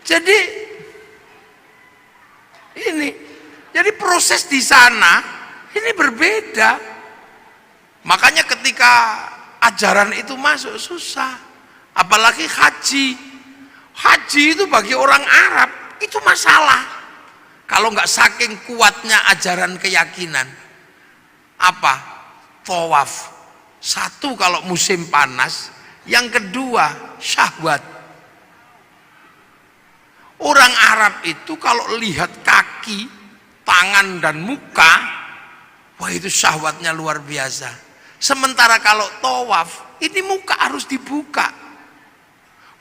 Jadi ini, jadi proses di sana ini berbeda. Makanya ketika ajaran itu masuk susah, apalagi haji. Haji itu bagi orang Arab itu masalah. Kalau nggak saking kuatnya ajaran keyakinan, apa? Tawaf. Satu kalau musim panas, yang kedua syahwat. Orang Arab itu kalau lihat kaki, tangan dan muka, wah itu syahwatnya luar biasa. Sementara kalau tawaf, ini muka harus dibuka.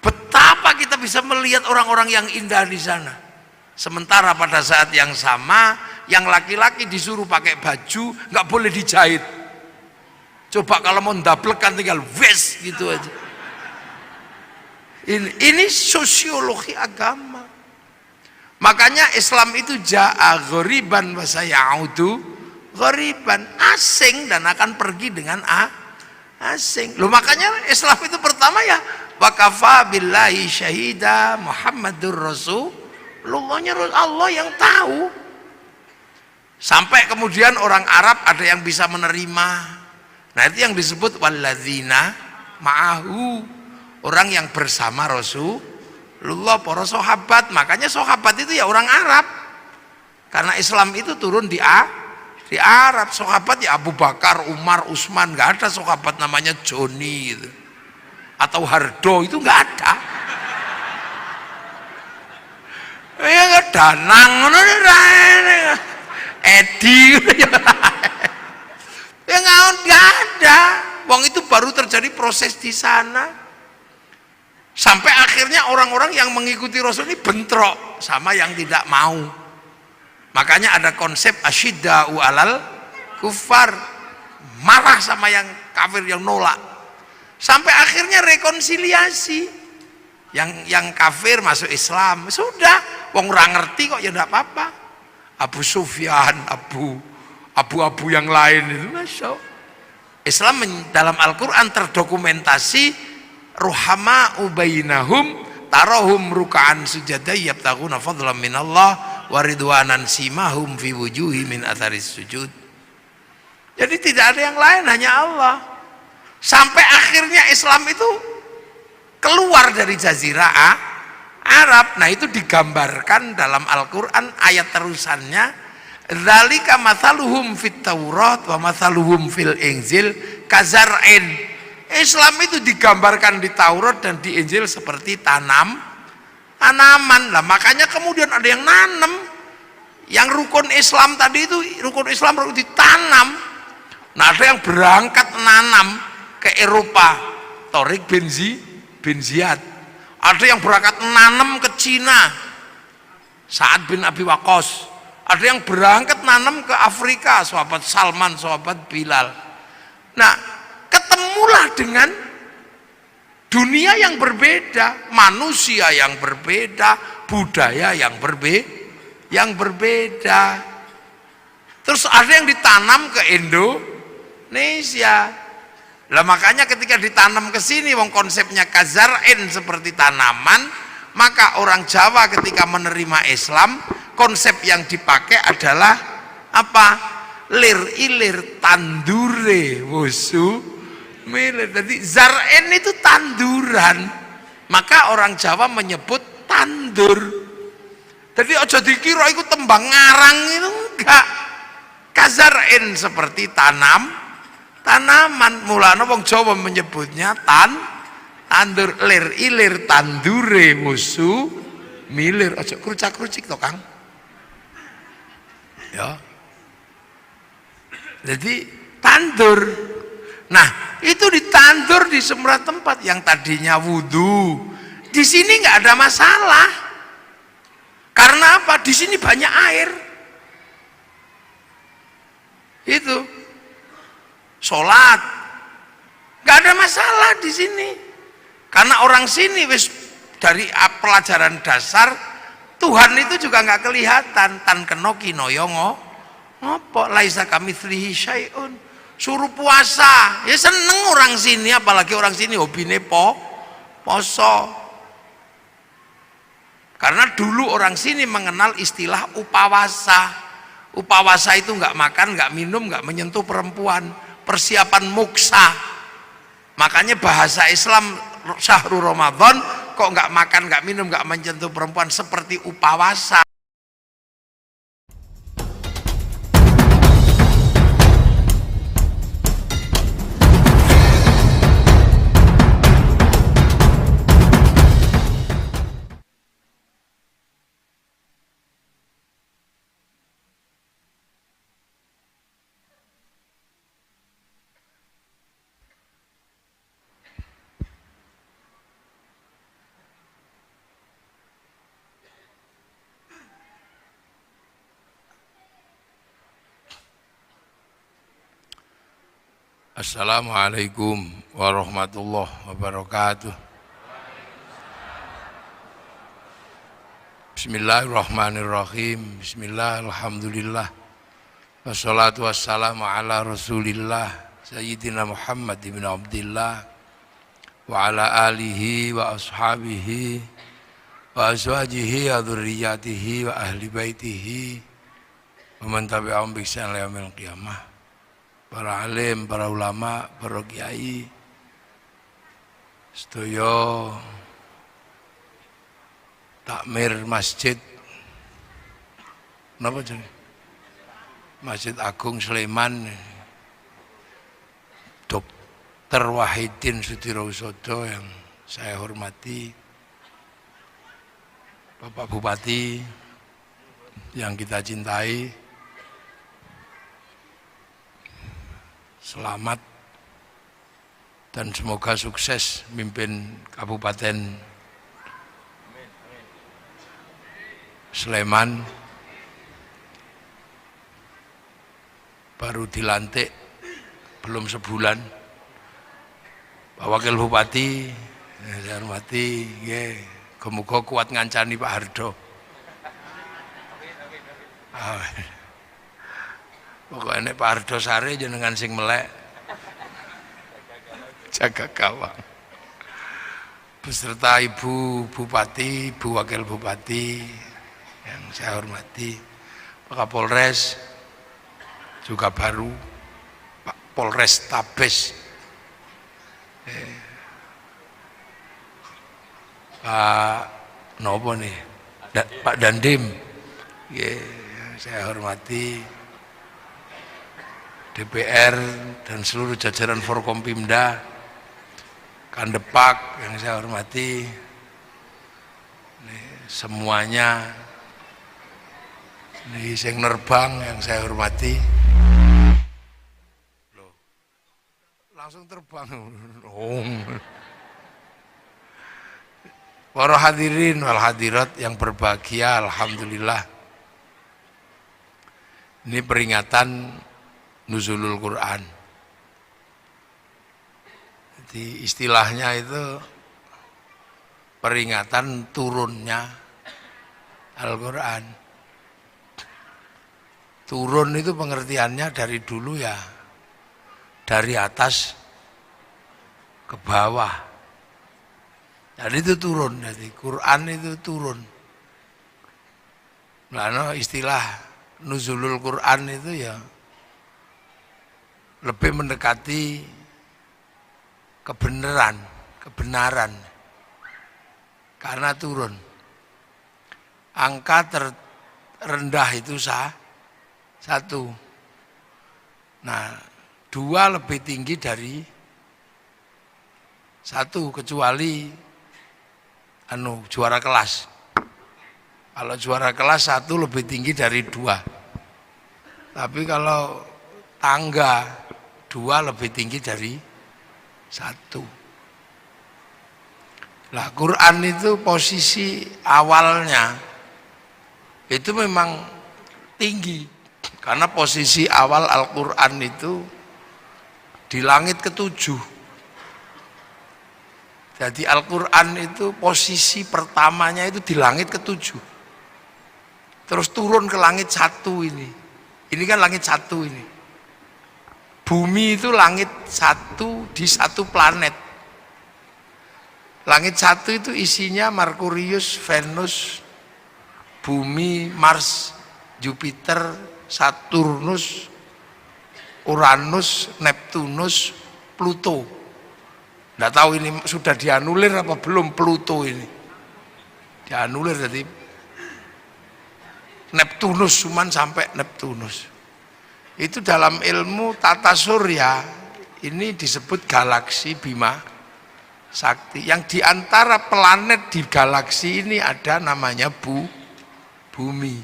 Betapa kita bisa melihat orang-orang yang indah di sana. Sementara pada saat yang sama, yang laki-laki disuruh pakai baju, nggak boleh dijahit. Coba kalau mau ndablekan tinggal wes gitu aja. Ini sosiologi agama. Makanya Islam itu ja'a ghoriban wa sayaudu ghoriban, asing dan akan pergi dengan asing. Loh makanya Islam itu pertama ya wa kafa billahi syahida Muhammadur Rasulullahnya Allah yang tahu. Sampai kemudian orang Arab ada yang bisa menerima. Nah itu yang disebut walladzina ma'ahu, orang yang bersama Rasulullah, para sahabat. Makanya sahabat itu ya orang Arab, karena Islam itu turun di Arab. Sahabat ya Abu Bakar, Umar, Utsman. Nggak ada sahabat namanya Joni gitu, atau Hardo, itu nggak ada. Ya nggak Danang, Edi, ya nggak ada. Wong itu baru terjadi proses di sana. Sampai akhirnya orang-orang yang mengikuti Rasul ini bentrok sama yang tidak mau. Makanya ada konsep asyidda'u alal kufar, marah sama yang kafir, yang nolak. Sampai akhirnya rekonsiliasi. Yang kafir masuk Islam, sudah. Wong ora ngerti kok ya enggak apa-apa. Abu Sufyan, abu-abu yang lain itu masuk. Islam dalam Al-Quran terdokumentasi ruhama ubainahum tarahum ruka'an sujada yabtaguna fadlan minallah waridwanan simahum fi wujuhi min atharis sujud. Jadi tidak ada yang lain, hanya Allah. Sampai akhirnya Islam itu keluar dari jazirah Arab. Nah itu digambarkan dalam Al-Quran ayat terusannya, dzalika mathaluhum fit Taurat wa mathaluhum fil Injil kazar'in. Islam itu digambarkan di Taurat dan di Injil seperti tanaman. Lah makanya kemudian ada yang nanam. Yang rukun Islam tadi itu, rukun Islam harus ditanam. Nah ada yang berangkat nanam ke Eropa, Tariq bin Ziyad. Ada yang berangkat nanam ke Cina, Sa'ad bin Abi Waqqas. Ada yang berangkat nanam ke Afrika, sahabat Salman, sahabat Bilal. Nah, ketemulah dengan dunia yang berbeda, manusia yang berbeda, budaya yang berbeda. Terus ada yang ditanam ke Indonesia. Lah makanya ketika ditanam ke sini, wong konsepnya kazar'in seperti tanaman, maka orang Jawa ketika menerima Islam, konsep yang dipakai adalah apa? Lir ilir tandure wusu milir. Jadi zar'in itu tanduran, maka orang Jawa menyebut tandur. Jadi aja dikira itu tembang ngarang, itu enggak. Kazar'in seperti tanaman. Mulane wong Jawa menyebutnya tandur. Lir ilir tandure wusu milir. Aja krucak-krucik to, Kang. Ya. Jadi tandur. Nah, itu ditandur di semua tempat. Yang tadinya wudhu, di sini nggak ada masalah. Karena apa? Di sini banyak air. Itu sholat nggak ada masalah di sini. Karena orang sini wis dari pelajaran dasar Tuhan itu juga nggak kelihatan. Tan kenoki noyongo ngopo laisa kamitslihi syai'un. Suruh puasa ya seneng orang sini, apalagi orang sini hobine poso. Karena dulu orang sini mengenal istilah upawasa. Upawasa itu nggak makan, nggak minum, nggak menyentuh perempuan, persiapan muksa. Makanya bahasa Islam syahrul Ramadan kok nggak makan, nggak minum, nggak menyentuh perempuan seperti upawasa. Assalamualaikum warahmatullahi wabarakatuh. Bismillahirrahmanirrahim. Bismillah, alhamdulillah. Wassalatu wassalamu ala rasulillah Sayyidina Muhammad ibn Abdillah wa ala alihi wa ashabihi wa azwajihi wa dhurriyyatihi wa ahli baitihi wa man tabi'ahum bi ihsan ila yaumil qiyamah. Para alim, para ulama, para kiai, sedaya takmir masjid, napa jenenge? Masjid Agung Sleman, Dr. Wahidin Sudirohusodo yang saya hormati, Bapak Bupati yang kita cintai. Selamat dan semoga sukses mimpin Kabupaten Sleman. Baru dilantik belum sebulan. Pak Wakil Bupati, saya hormati, muga kuat ngancani Pak Hardo. Pokoknya Pak Hardo Sare jenengan sing melek jaga gawang beserta Ibu Bupati, Ibu Wakil Bupati yang saya hormati, Pak Kapolres juga baru, Pak Polres Tabes, Pak Nopo nih, Pak Dandim, saya hormati, DPR dan seluruh jajaran Forkompimda, Kandepak yang saya hormati, semuanya, sing nerbang yang saya hormati, langsung terbang, para hadirin wal hadirat yang berbahagia, alhamdulillah, ini peringatan Nuzulul Quran. Jadi istilahnya itu peringatan turunnya Al-Quran. Turun itu pengertiannya dari dulu ya, dari atas ke bawah. Jadi itu turun, jadi Quran itu turun. Nah, istilah Nuzulul Quran itu ya lebih mendekati kebenaran, karena turun. Angka terendah itu satu. Nah, 2 lebih tinggi dari 1 kecuali juara kelas. Kalau juara kelas 1 lebih tinggi dari 2. Tapi kalau tangga 2 lebih tinggi dari 1. Nah, Quran itu posisi awalnya itu memang tinggi, karena posisi awal Al-Quran itu di langit ke-7. Jadi Al-Quran itu posisi pertamanya itu di langit ke-7, terus turun ke langit 1 ini. Ini kan langit 1 ini. Bumi itu langit 1 di 1 planet. Langit 1 itu isinya Merkurius, Venus, Bumi, Mars, Jupiter, Saturnus, Uranus, Neptunus, Pluto. Nggak tahu ini sudah dianulir apa belum Pluto ini. Dianulir jadi Neptunus, cuman sampai Neptunus. Itu dalam ilmu tata surya ini disebut galaksi Bima Sakti. Yang diantara planet di galaksi ini ada namanya bumi.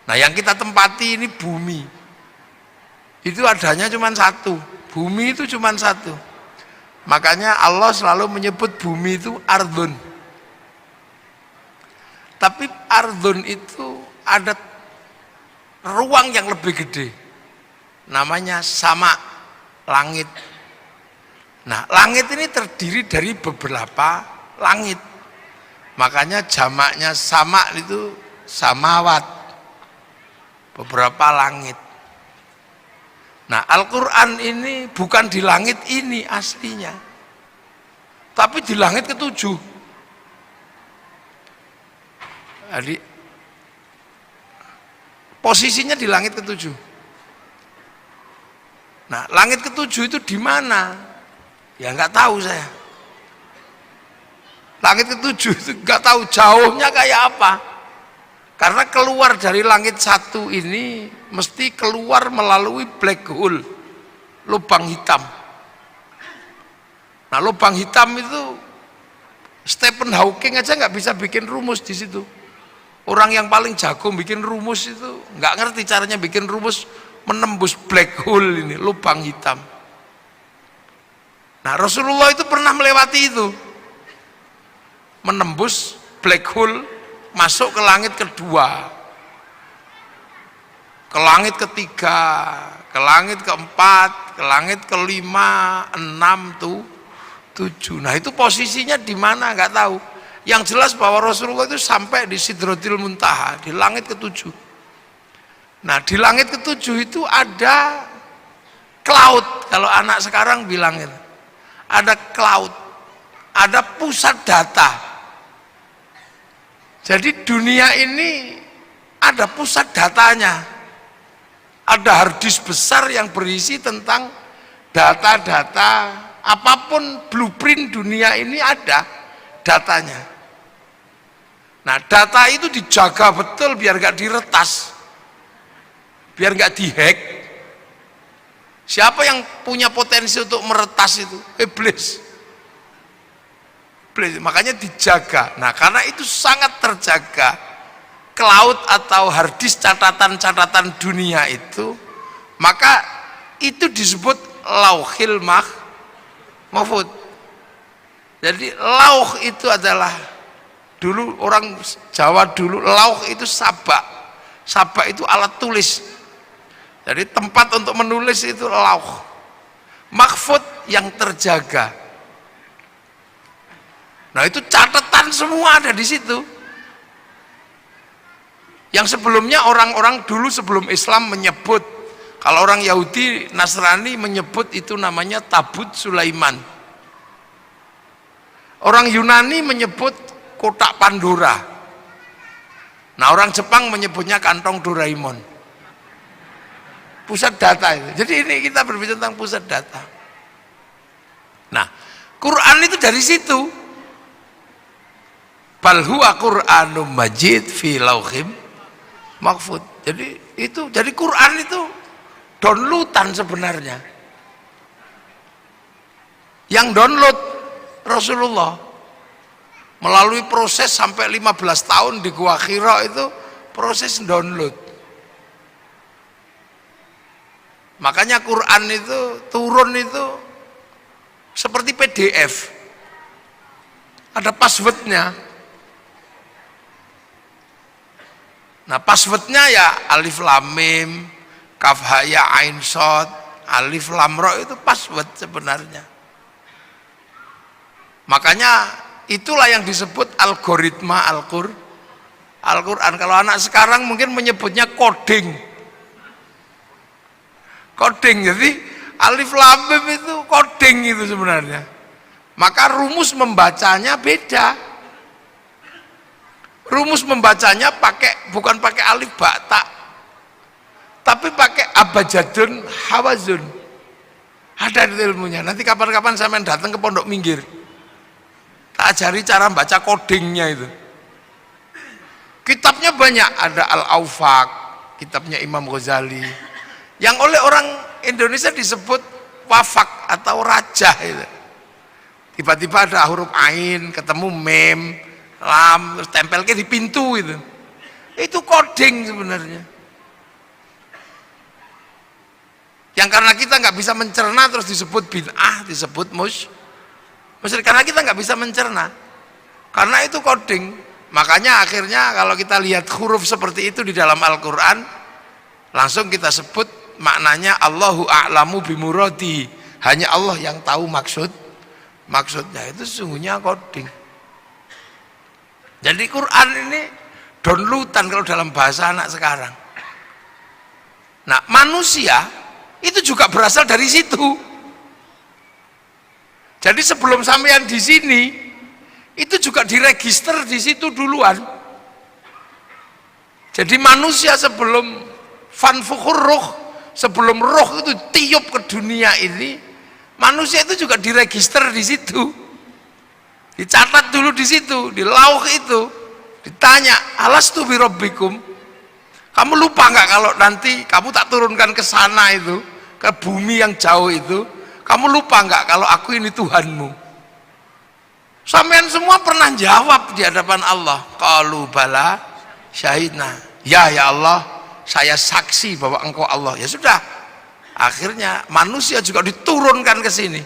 Nah yang kita tempati ini bumi. Itu adanya cuma satu. Bumi itu cuma satu. Makanya Allah selalu menyebut bumi itu ardun. Tapi ardun itu ada ruang yang lebih gede. Namanya sama, langit. Nah, langit ini terdiri dari beberapa langit. Makanya jamaknya sama itu samawat. Beberapa langit. Nah, Al-Quran ini bukan di langit ini aslinya. Tapi di langit ketujuh. Jadi, posisinya di langit ketujuh. Nah, langit ketujuh itu di mana? Ya nggak tahu saya. Langit ketujuh itu nggak tahu jauhnya kayak apa. Karena keluar dari langit satu ini mesti keluar melalui black hole, lubang hitam. Nah, lubang hitam itu Stephen Hawking aja nggak bisa bikin rumus di situ. Orang yang paling jago bikin rumus itu nggak ngerti caranya bikin rumus menembus black hole ini, lubang hitam. Nah, Rasulullah itu pernah melewati itu, menembus black hole, masuk ke langit kedua, ke langit ketiga, ke langit keempat, ke langit kelima, 6, 7. Nah, itu posisinya di mana nggak tahu. Yang jelas bahwa Rasulullah itu sampai di Sidratil Muntaha, di langit ketujuh. Nah, di langit ketujuh itu ada cloud, kalau anak sekarang bilang itu. Ada cloud, ada pusat data. Jadi dunia ini ada pusat datanya. Ada harddisk besar yang berisi tentang data-data, apapun blueprint dunia ini ada datanya. Nah, data itu dijaga betul biar gak diretas, biar gak dihack. Siapa yang punya potensi untuk meretas itu? Iblis. Makanya dijaga. Nah, karena itu sangat terjaga, cloud atau harddisk catatan-catatan dunia itu, maka itu disebut lauhil mahfud. Jadi lauh itu adalah, dulu orang Jawa dulu lauh itu sabak. Sabak itu alat tulis. Jadi tempat untuk menulis itu lauh. Mahfud yang terjaga. Nah, itu catatan semua ada di situ. Yang sebelumnya orang-orang dulu sebelum Islam menyebut, kalau orang Yahudi Nasrani menyebut itu namanya Tabut Sulaiman. Orang Yunani menyebut kotak Pandora. Nah, orang Jepang menyebutnya kantong Doraemon. Pusat data itu. Jadi ini kita berbicara tentang pusat data. Nah, Quran itu dari situ. Bal huwa Qur'anum Majid fi lauhim mahfud. Jadi Quran itu downloadan sebenarnya. Yang download Rasulullah melalui proses sampai 15 tahun di Gua Hira, itu proses download. Makanya Quran itu turun itu seperti PDF, ada passwordnya. Nah, passwordnya ya alif lam mim, kaf ha ya ain shad, alif lam ra, itu password sebenarnya. Makanya itulah yang disebut algoritma Al-Quran. Kalau anak sekarang mungkin menyebutnya coding. Coding, jadi alif lam mim itu coding itu sebenarnya. Maka rumus membacanya beda. Rumus membacanya bukan pakai alif ba ta, tapi pakai abjadun hawazun. Ada ilmunya. Nanti kapan-kapan sampean datang ke Pondok Minggir, tak ajari cara baca codingnya itu. Kitabnya banyak, ada Al-Aufaq, kitabnya Imam Ghazali, yang oleh orang Indonesia disebut wafak atau rajah itu. Tiba-tiba ada huruf ain, ketemu mem, lam, terus tempelnya di pintu itu. Itu coding sebenarnya. Yang karena kita nggak bisa mencerna terus disebut bid'ah, disebut musyrik, karena kita nggak bisa mencerna. Karena itu coding. Makanya akhirnya kalau kita lihat huruf seperti itu di dalam Al-Qur'an, langsung kita sebut maknanya Allahu a'lamu bimuradi. Hanya Allah yang tahu maksudnya. Itu sesungguhnya coding. Jadi Quran ini downloadan kalau dalam bahasa anak sekarang. Nah, manusia itu juga berasal dari situ. Jadi sebelum sampean di sini, itu juga diregister di situ duluan. Jadi manusia sebelum fanfukhur ruh, sebelum roh itu tiup ke dunia ini, manusia itu juga diregister di situ. Dicatat dulu di situ, di lauh itu. Ditanya, alastu birabbikum? Kamu lupa nggak kalau nanti kamu tak turunkan ke sana itu, ke bumi yang jauh itu, kamu lupa nggak kalau aku ini Tuhanmu? Sampean semua pernah jawab di hadapan Allah, qalu bala syahidna. Ya Allah, saya saksi bahwa engkau Allah. Ya sudah, akhirnya manusia juga diturunkan ke sini.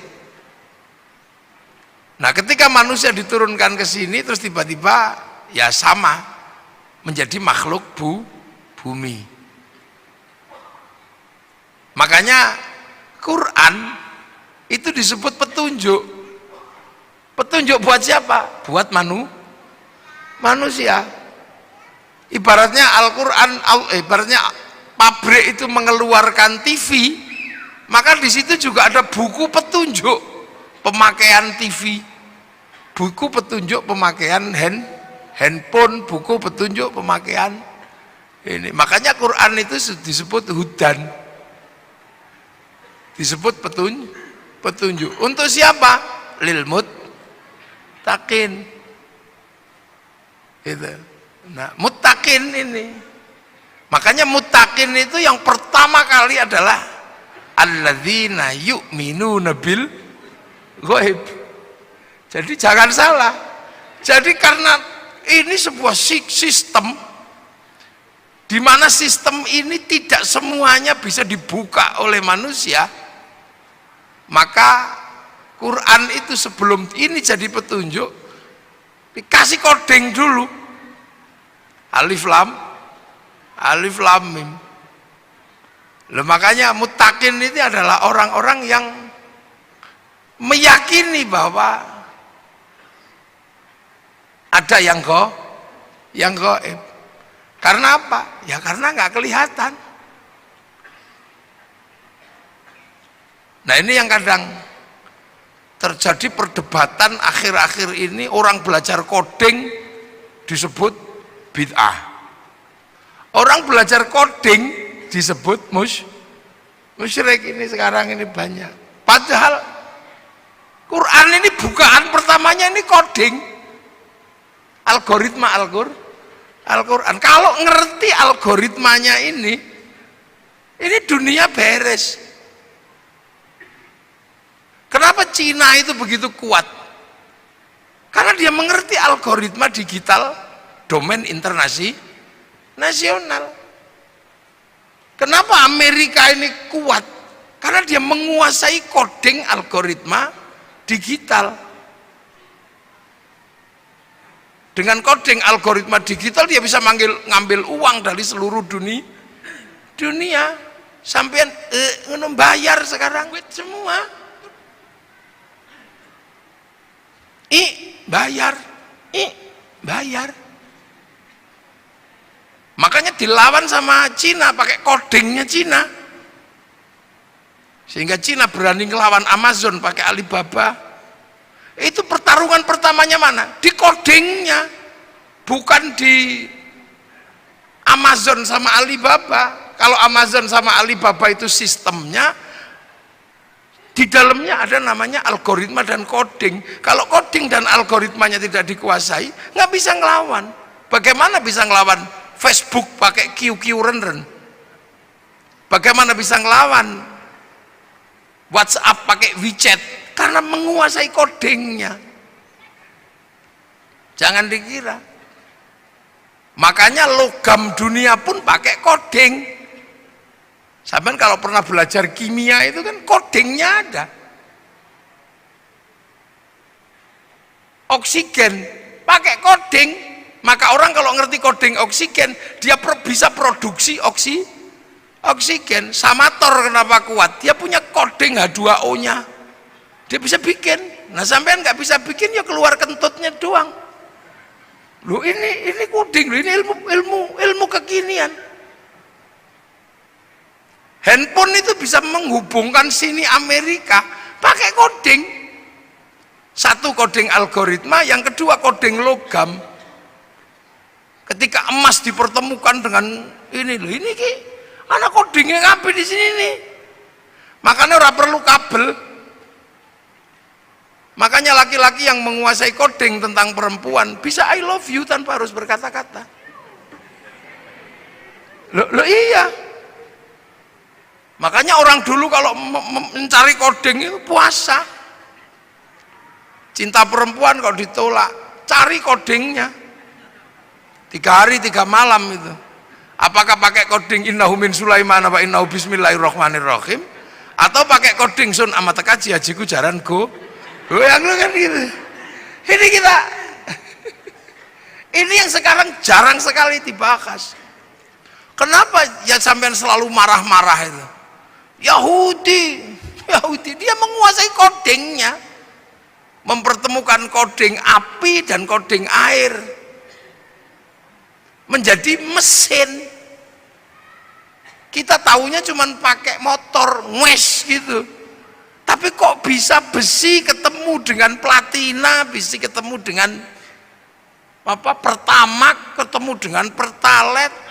Nah, ketika manusia diturunkan ke sini, terus tiba-tiba ya sama menjadi makhluk bumi. Makanya Quran itu disebut petunjuk. Petunjuk buat siapa? Buat manusia. Ibaratnya Al-Quran, ibaratnya pabrik itu mengeluarkan TV, maka di situ juga ada buku petunjuk pemakaian TV, buku petunjuk pemakaian handphone, buku petunjuk pemakaian ini. Makanya Quran itu disebut hudan, disebut petunjuk. Untuk siapa? Lil muttaqin. Gitu. Nah, muttaqin ini. Makanya muttaqin itu yang pertama kali adalah alladzina yu'minuna bil ghaib. Jadi jangan salah. Jadi karena ini sebuah sistem di mana sistem ini tidak semuanya bisa dibuka oleh manusia, maka Quran itu sebelum ini jadi petunjuk dikasih coding dulu. Alif lam mim. Loh, makanya muttaqin itu adalah orang-orang yang meyakini bahwa ada yang gaib. Karena apa? Ya karena nggak kelihatan. Nah, ini yang kadang terjadi perdebatan akhir-akhir ini, orang belajar coding disebut bid'ah. Orang belajar coding disebut musyrik. Ini sekarang ini banyak. Padahal Quran ini bukaan pertamanya ini coding, algoritma Al-Quran. Kalau ngerti algoritmanya ini dunia beres. Kenapa Cina itu begitu kuat? Karena dia mengerti algoritma digital domain internasional. Kenapa Amerika ini kuat? Karena dia menguasai coding algoritma digital. Dengan coding algoritma digital dia bisa ngambil uang dari seluruh dunia. Sampean bayar sekarang semua. Bayar. Makanya dilawan sama Cina pakai codingnya Cina, sehingga Cina berani ngelawan Amazon pakai Alibaba. Itu pertarungan pertamanya mana? Di codingnya, bukan di Amazon sama Alibaba. Kalau Amazon sama Alibaba itu sistemnya, di dalamnya ada namanya algoritma dan coding. Kalau coding dan algoritmanya tidak dikuasai, nggak bisa ngelawan. Bagaimana bisa ngelawan Facebook pakai QQ renden? Bagaimana bisa ngelawan WhatsApp pakai WeChat? Karena menguasai codingnya. Jangan dikira. Makanya logam dunia pun pakai coding. Sampai kalau pernah belajar kimia itu kan codingnya ada. Oksigen pakai coding. Maka orang kalau ngerti coding oksigen, dia bisa produksi oksigen. Samator kenapa kuat? Dia punya coding H2O-nya. Dia bisa bikin. Nah sampean nggak bisa bikin, ya keluar kentutnya doang. Loh ini coding, ini ilmu kekinian. Handphone itu bisa menghubungkan sini Amerika pakai coding. Satu coding algoritma, yang kedua coding logam. Ketika emas dipertemukan dengan ini loh, ini ki anak codingnya ngapain di sini nih? Makanya ora perlu kabel. Makanya laki-laki yang menguasai coding tentang perempuan bisa I love you tanpa harus berkata-kata. Loh iya. Makanya orang dulu kalau mencari coding itu puasa. Cinta perempuan kalau ditolak, cari codingnya. 3 hari 3 malam itu. Apakah pakai coding innahu min Sulaiman wa innahu bismillahirrahmanirrahim, atau pakai coding sun amat kaji hajiku jaran go. Yang kan gitu. Ini kita ini yang sekarang jarang sekali dibahas. Kenapa ya sampean selalu marah-marah itu? Yahudi dia menguasai codingnya, mempertemukan coding api dan coding air menjadi mesin. Kita taunya cuman pakai motor ngwes gitu, tapi kok bisa besi ketemu dengan platina, besi ketemu dengan pertamax, ketemu dengan pertalite.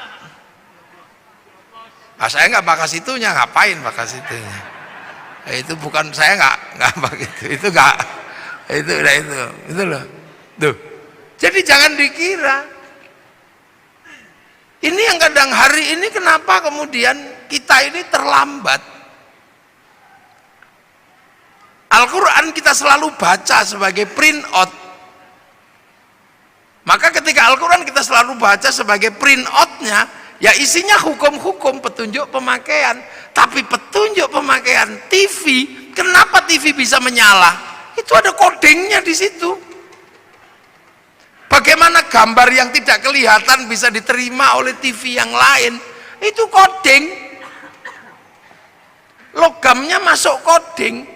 Nah, saya nggak bakas itunya, ngapain bakas itunya? Itu bukan, saya nggak begitu. Itu nggak, itu loh. Tuh. Jadi jangan dikira. Ini yang kadang hari ini kenapa kemudian kita ini terlambat. Al-Quran kita selalu baca sebagai print out. Maka ketika Al-Quran kita selalu baca sebagai print outnya, ya isinya hukum-hukum, petunjuk pemakaian. Tapi petunjuk pemakaian TV, kenapa TV bisa menyala? Itu ada codingnya di situ. Bagaimana gambar yang tidak kelihatan bisa diterima oleh TV yang lain? Itu coding. Logamnya masuk coding.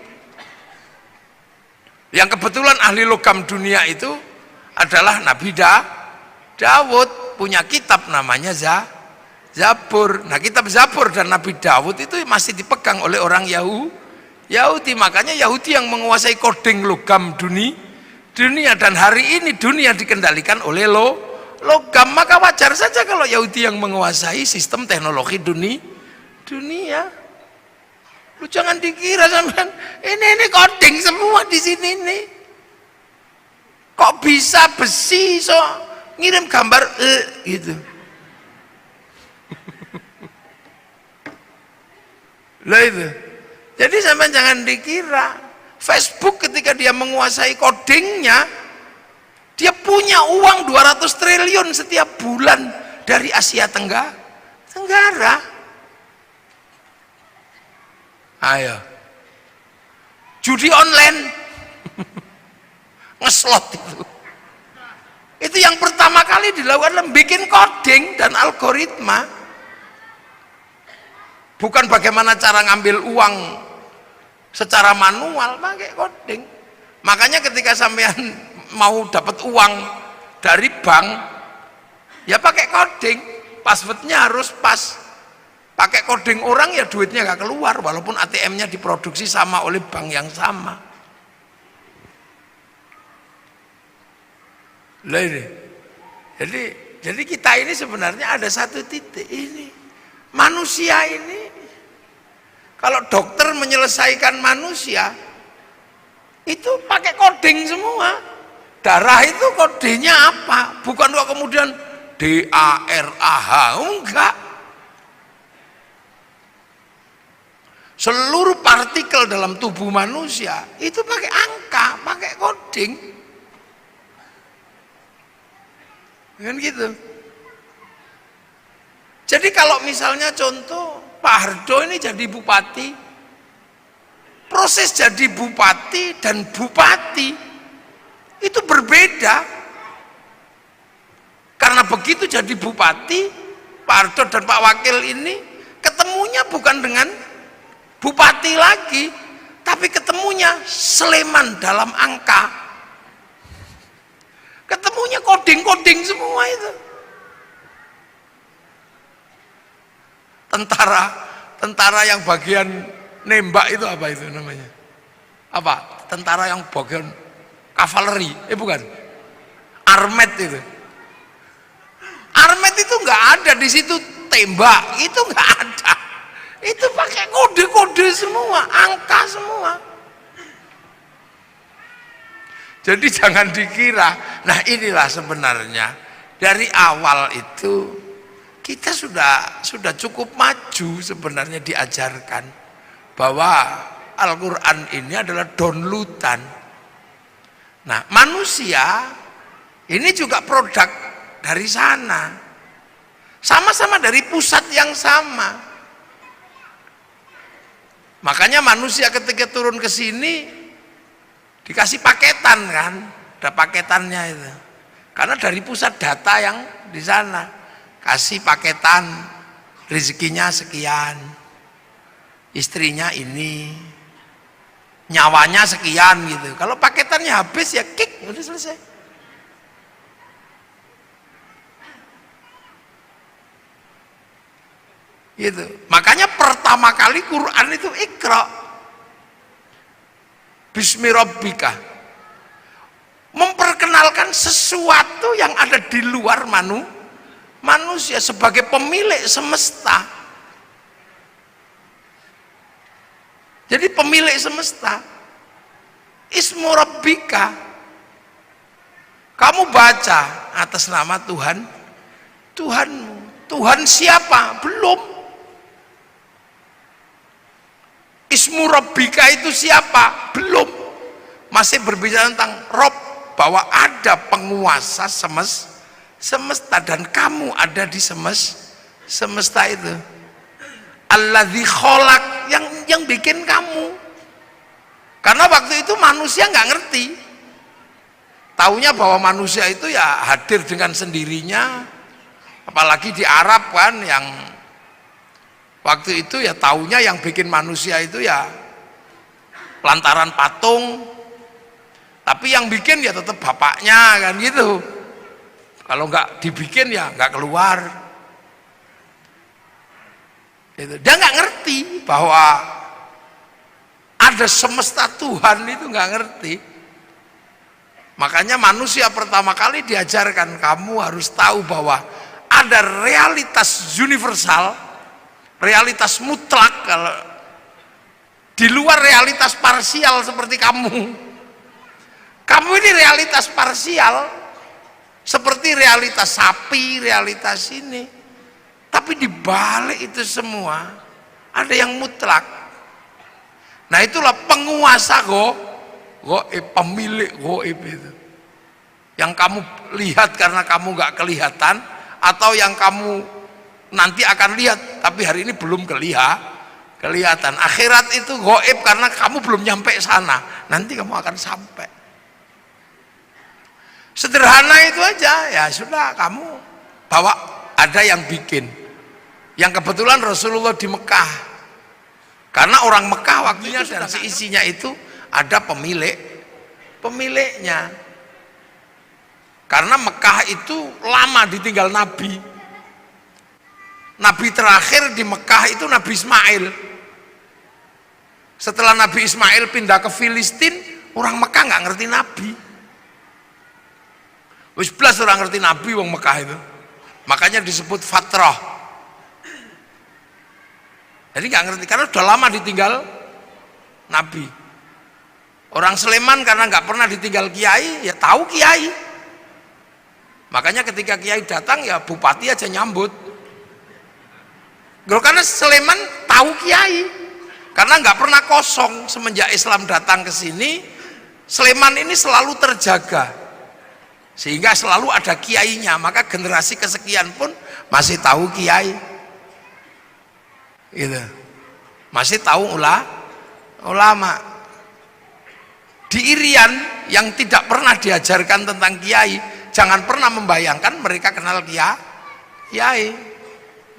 Yang kebetulan ahli logam dunia itu adalah Nabi Daud, punya kitab namanya Zabur. Nah, kitab Zabur dan Nabi Daud itu masih dipegang oleh orang Yahudi. Makanya Yahudi yang menguasai coding logam dunia, dan hari ini dunia dikendalikan oleh logam. Maka wajar saja kalau Yahudi yang menguasai sistem teknologi dunia. Lu jangan dikira sampean ini coding semua di sini nih. Kok bisa besi so ngirim gambar gitu. Lah itu. Jadi sampean jangan dikira Facebook ketika dia menguasai codingnya, dia punya uang 200 triliun setiap bulan dari Asia Tenggara. Ayo. Judi online. Ngeslot itu. Itu yang pertama kali dilakukan bikin coding dan algoritma. Bukan bagaimana cara ngambil uang secara manual, pakai coding. Makanya ketika sampean mau dapat uang dari bank, ya pakai coding, passwordnya harus pas. Pakai coding orang ya duitnya nggak keluar, walaupun ATM-nya diproduksi sama oleh bank yang sama. Lah ini. Jadi kita ini sebenarnya ada satu titik ini. Manusia ini, kalau dokter menyelesaikan manusia, itu pakai coding semua. Darah itu kodenya apa? Bukan kok kemudian DARAH, enggak. Seluruh partikel dalam tubuh manusia itu pakai angka, pakai coding. Kan gitu. Jadi kalau misalnya contoh Pak Hardo ini jadi bupati, proses jadi bupati dan bupati itu berbeda. Karena begitu jadi bupati, Pak Hardo dan Pak Wakil ini ketemunya bukan dengan bupati lagi, tapi ketemunya Sleman dalam angka. Ketemunya coding-coding semua itu. Tentara yang bagian nembak itu apa itu namanya? Apa? Tentara yang bagian kavaleri, bukan? Armet itu. Armet itu nggak ada di situ tembak, itu nggak ada. Itu pakai kode-kode semua, angka semua. Jadi jangan dikira. Nah inilah sebenarnya dari awal itu kita sudah cukup maju sebenarnya diajarkan bahwa Al-Quran ini adalah downloadan. Nah manusia ini juga produk dari sana, sama-sama dari pusat yang sama. Makanya manusia ketika turun ke sini dikasih paketan kan, ada paketannya itu. Karena dari pusat data yang di sana kasih paketan, rezekinya sekian, istrinya ini, nyawanya sekian gitu. Kalau paketannya habis ya kick, udah selesai. Gitu. Makanya pertama kali Quran itu Iqra. Bismi Rabbika, memperkenalkan sesuatu yang ada di luar manusia sebagai pemilik semesta. Jadi pemilik semesta, Ismu Rabbika, kamu baca atas nama Tuhanmu. Tuhan siapa? Belum. Ismu Rabbika itu siapa? Belum. Masih berbicara tentang Rob, bahwa ada penguasa semesta dan kamu ada di semesta itu. Alladzi kholaq, yang bikin kamu. Karena waktu itu manusia nggak ngerti. Taunya bahwa manusia itu ya hadir dengan sendirinya. Apalagi di Arab kan, yang waktu itu ya taunya yang bikin manusia itu ya lantaran patung, tapi yang bikin ya tetap bapaknya kan gitu. Kalau nggak dibikin ya nggak keluar. Gitu. Dia nggak ngerti bahwa ada semesta Tuhan, itu nggak ngerti. Makanya manusia pertama kali diajarkan, kamu harus tahu bahwa ada realitas universal, realitas mutlak, kalau di luar realitas parsial seperti kamu. Kamu ini realitas parsial seperti realitas sapi, realitas ini. Tapi di balik itu semua ada yang mutlak. Nah itulah penguasa goib, pemilik goib itu. Yang kamu lihat karena kamu gak kelihatan, atau yang kamu nanti akan lihat tapi hari ini belum kelihatan. Akhirat itu goib karena kamu belum nyampe sana, nanti kamu akan sampai. Sederhana itu aja, ya sudah, kamu bawa, ada yang bikin. Yang kebetulan Rasulullah di Mekah, karena orang Mekah waktunya dan seisinya itu ada pemiliknya. Karena Mekah itu lama ditinggal Nabi. Nabi terakhir di Mekah itu Nabi Ismail. Setelah Nabi Ismail pindah ke Filistin, orang Mekah nggak ngerti Nabi. Wis blas ora ngerti Nabi wong Mekah itu. Makanya disebut fatrah. Jadi nggak ngerti karena sudah lama ditinggal Nabi. Orang Sleman karena nggak pernah ditinggal kiai, ya tahu kiai. Makanya ketika kiai datang ya bupati aja nyambut. Karena Sleman tahu kiai. Karena nggak pernah kosong semenjak Islam datang ke sini, Sleman ini selalu terjaga. Sehingga selalu ada kiainya, maka generasi kesekian pun masih tahu kiai. Gitu. Masih tahu ulama. Di Irian yang tidak pernah diajarkan tentang kiai, jangan pernah membayangkan mereka kenal kiai.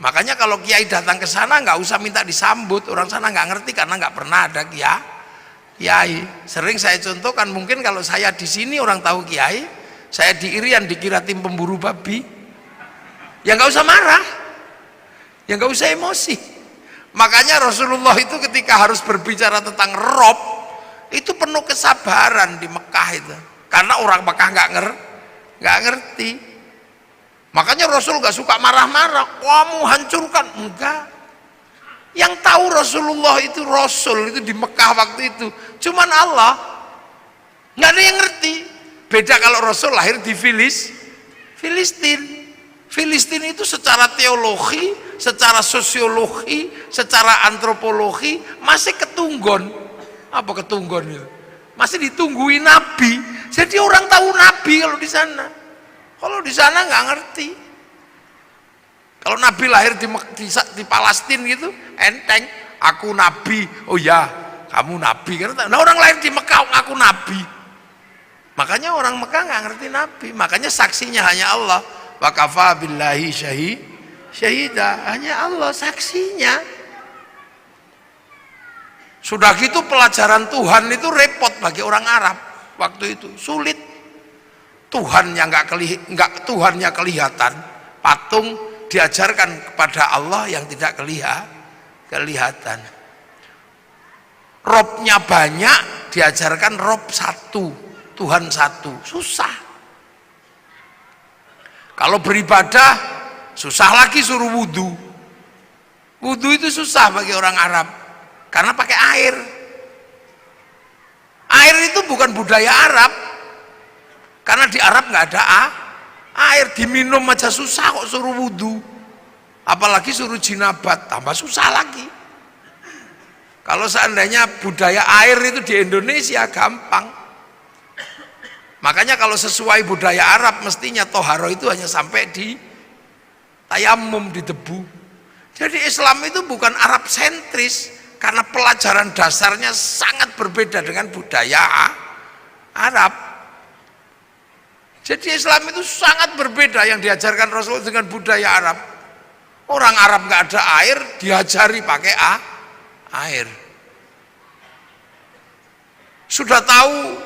Makanya kalau kiai datang ke sana nggak usah minta disambut, orang sana nggak ngerti karena nggak pernah ada kiai. Sering saya contohkan, mungkin kalau saya di sini orang tahu kiai, saya di Irian dikira tim pemburu babi, ya nggak usah marah, ya nggak usah emosi. Makanya Rasulullah itu ketika harus berbicara tentang Rob itu penuh kesabaran di Mekah itu, karena orang Mekah nggak ngerti. Makanya Rasul nggak suka marah-marah, kamu hancurkan, enggak. Yang tahu Rasulullah itu Rasul itu di Mekah waktu itu cuman Allah, nggak ada yang ngerti. Beda kalau Rasul lahir di Filistin. Filistin itu secara teologi, secara sosiologi, secara antropologi masih ketunggon. Apa ketunggon itu? Masih ditungguin Nabi. Jadi orang tahu Nabi kalau di sana. Kalau di sana nggak ngerti. Kalau Nabi lahir di Palestina gitu, enteng. Aku Nabi. Oh ya, kamu Nabi. Nah orang lahir di Mekah ngaku Nabi. Makanya orang Mekah nggak ngerti Nabi. Makanya saksinya hanya Allah. Wa kafa billahi syahida. Hanya Allah saksinya. Sudah gitu pelajaran Tuhan itu repot bagi orang Arab waktu itu, sulit. Tuhannya Tuhannya kelihatan, patung diajarkan kepada Allah yang tidak kelihatan. Robnya banyak, diajarkan Rob satu, Tuhan satu, susah. Kalau beribadah susah lagi, suruh wudhu. Wudhu itu susah bagi orang Arab karena pakai air. Air itu bukan budaya Arab, karena di Arab nggak ada air, diminum aja susah kok suruh wudhu, apalagi suruh jinabat, tambah susah lagi. Kalau seandainya budaya air itu di Indonesia gampang. Makanya kalau sesuai budaya Arab mestinya toharo itu hanya sampai di tayamum, di debu. Jadi Islam itu bukan Arab sentris, karena pelajaran dasarnya sangat berbeda dengan budaya Arab. Jadi Islam itu sangat berbeda yang diajarkan Rasul dengan budaya Arab. Orang Arab nggak ada air, diajari pakai air. Sudah tahu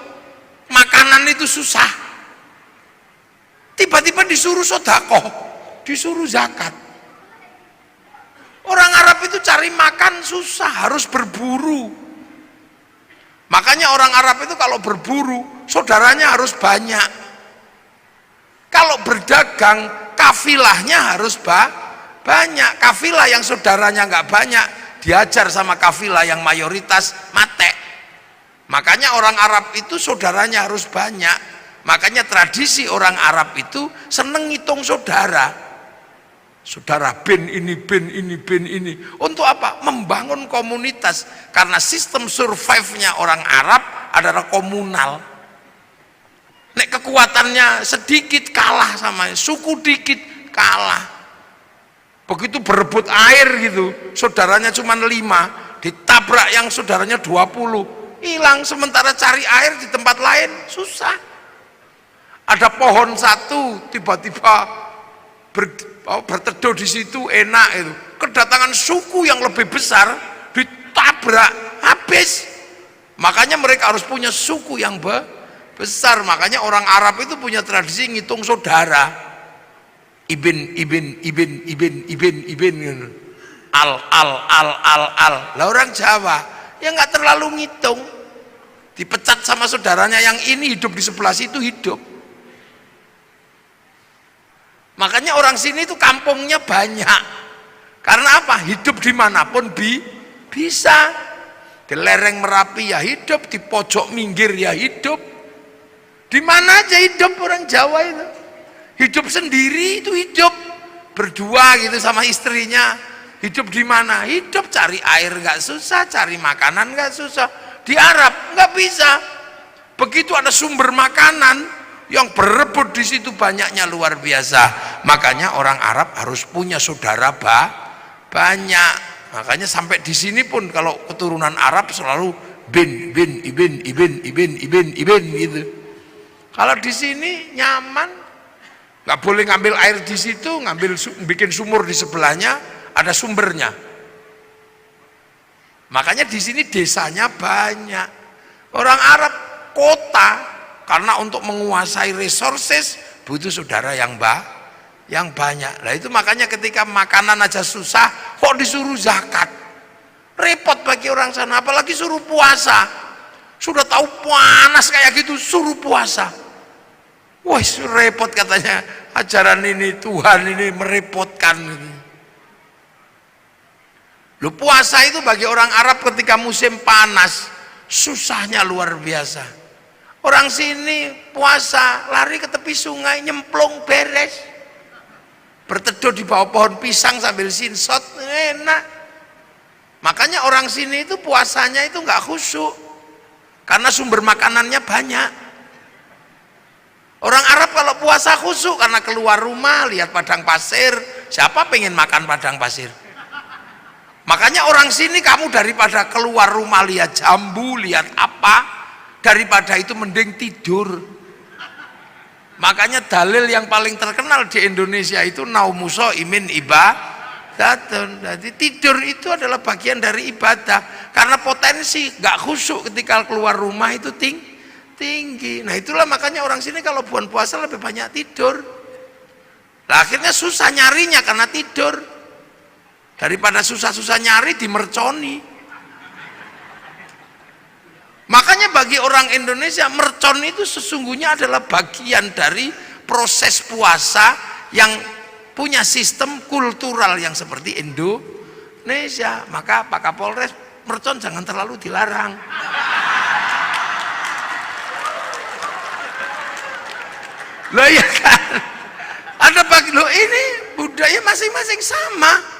makanan itu susah, tiba-tiba disuruh sedekah, disuruh zakat. Orang Arab itu cari makan susah, harus berburu. Makanya orang Arab itu kalau berburu, saudaranya harus banyak. Kalau berdagang, kafilahnya harus banyak. Kafilah yang saudaranya nggak banyak, diajar sama kafilah yang mayoritas mate. Makanya orang Arab itu saudaranya harus banyak. Makanya tradisi orang Arab itu seneng ngitung saudara. Saudara bin ini, bin ini, bin ini. Untuk apa? Membangun komunitas. Karena sistem survive-nya orang Arab adalah komunal. Nek kekuatannya sedikit kalah sama suku, dikit kalah. Begitu berebut air gitu, saudaranya cuma 5, ditabrak yang saudaranya 20, hilang. Sementara cari air di tempat lain susah. Ada pohon satu tiba-tiba berteduh di situ enak itu, kedatangan suku yang lebih besar ditabrak habis. Makanya mereka harus punya suku yang besar. Makanya orang Arab itu punya tradisi ngitung saudara, ibn al. Lah orang Jawa ya nggak terlalu ngitung, dipecat sama saudaranya yang ini hidup di sebelah situ hidup. Makanya orang sini itu kampungnya banyak. Karena apa? Hidup dimanapun bisa. Di lereng Merapi ya hidup, di pojok minggir ya hidup. Di mana aja hidup orang Jawa itu. Hidup sendiri itu hidup. Berdua gitu sama istrinya. Hidup di mana? Hidup cari air nggak susah, cari makanan nggak susah. Di Arab nggak bisa. Begitu ada sumber makanan yang berebut di situ banyaknya luar biasa. Makanya orang Arab harus punya saudara banyak. Makanya sampai di sini pun kalau keturunan Arab selalu ibin gitu. Kalau di sini nyaman, nggak boleh ngambil air di situ, bikin sumur di sebelahnya, ada sumbernya. Makanya di sini desanya banyak. Orang Arab kota karena untuk menguasai resources butuh saudara yang banyak. Nah itu makanya ketika makanan aja susah kok disuruh zakat, repot bagi orang sana. Apalagi suruh puasa, sudah tahu panas kayak gitu suruh puasa. Wah repot katanya, ajaran ini Tuhan ini merepotkan. Lu puasa itu bagi orang Arab ketika musim panas susahnya luar biasa. Orang sini puasa lari ke tepi sungai nyemplung beres, berteduh di bawah pohon pisang sambil sinsot enak. Makanya orang sini itu puasanya itu nggak khusyuk karena sumber makanannya banyak. Orang Arab kalau puasa khusyuk karena keluar rumah lihat padang pasir, siapa pengen makan padang pasir? Makanya orang sini kamu daripada keluar rumah lihat jambu, lihat apa, daripada itu mending tidur. Makanya dalil yang paling terkenal di Indonesia itu naumuso imin ibadatun. Jadi tidur itu adalah bagian dari ibadah. Karena potensi nggak khusyuk ketika keluar rumah itu tinggi. Nah itulah makanya orang sini kalau bulan puasa lebih banyak tidur. Nah, akhirnya susah nyarinya karena tidur. Daripada susah-susah nyari dimerconi. Makanya bagi orang Indonesia mercon itu sesungguhnya adalah bagian dari proses puasa yang punya sistem kultural yang seperti Indonesia. Maka Pak Kapolres, mercon jangan terlalu dilarang. Loh ya kan, ada bagi lo ini budaya masing-masing sama.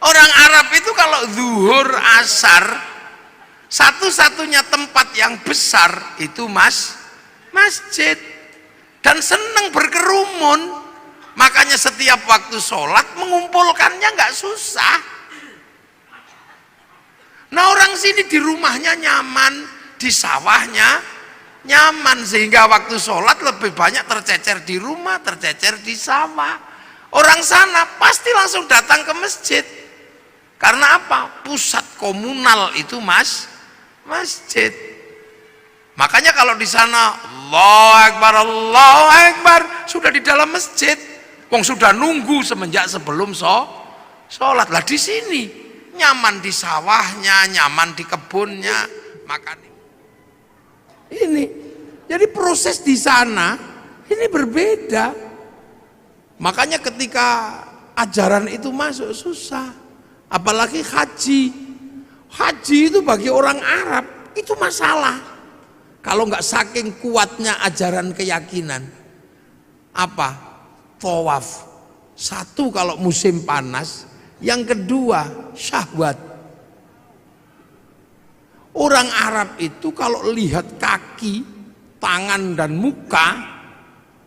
Orang Arab itu kalau zuhur asar satu-satunya tempat yang besar itu masjid, dan senang berkerumun. Makanya setiap waktu sholat mengumpulkannya nggak susah. Nah orang sini di rumahnya nyaman, di sawahnya nyaman, sehingga waktu sholat lebih banyak tercecer di rumah, tercecer di sawah. Orang sana pasti langsung datang ke masjid. Karena apa? Pusat komunal itu masjid. Makanya kalau di sana Allahu Akbar sudah di dalam masjid. Wong sudah nunggu semenjak sebelum sholat. Lah di sini nyaman di sawahnya, nyaman di kebunnya, makan. Ini jadi proses di sana ini berbeda. Makanya ketika ajaran itu masuk susah. Apalagi haji itu bagi orang Arab itu masalah. Kalau nggak saking kuatnya ajaran keyakinan, apa? Tawaf. Satu kalau musim panas, yang kedua syahwat. Orang Arab itu kalau lihat kaki, tangan dan muka,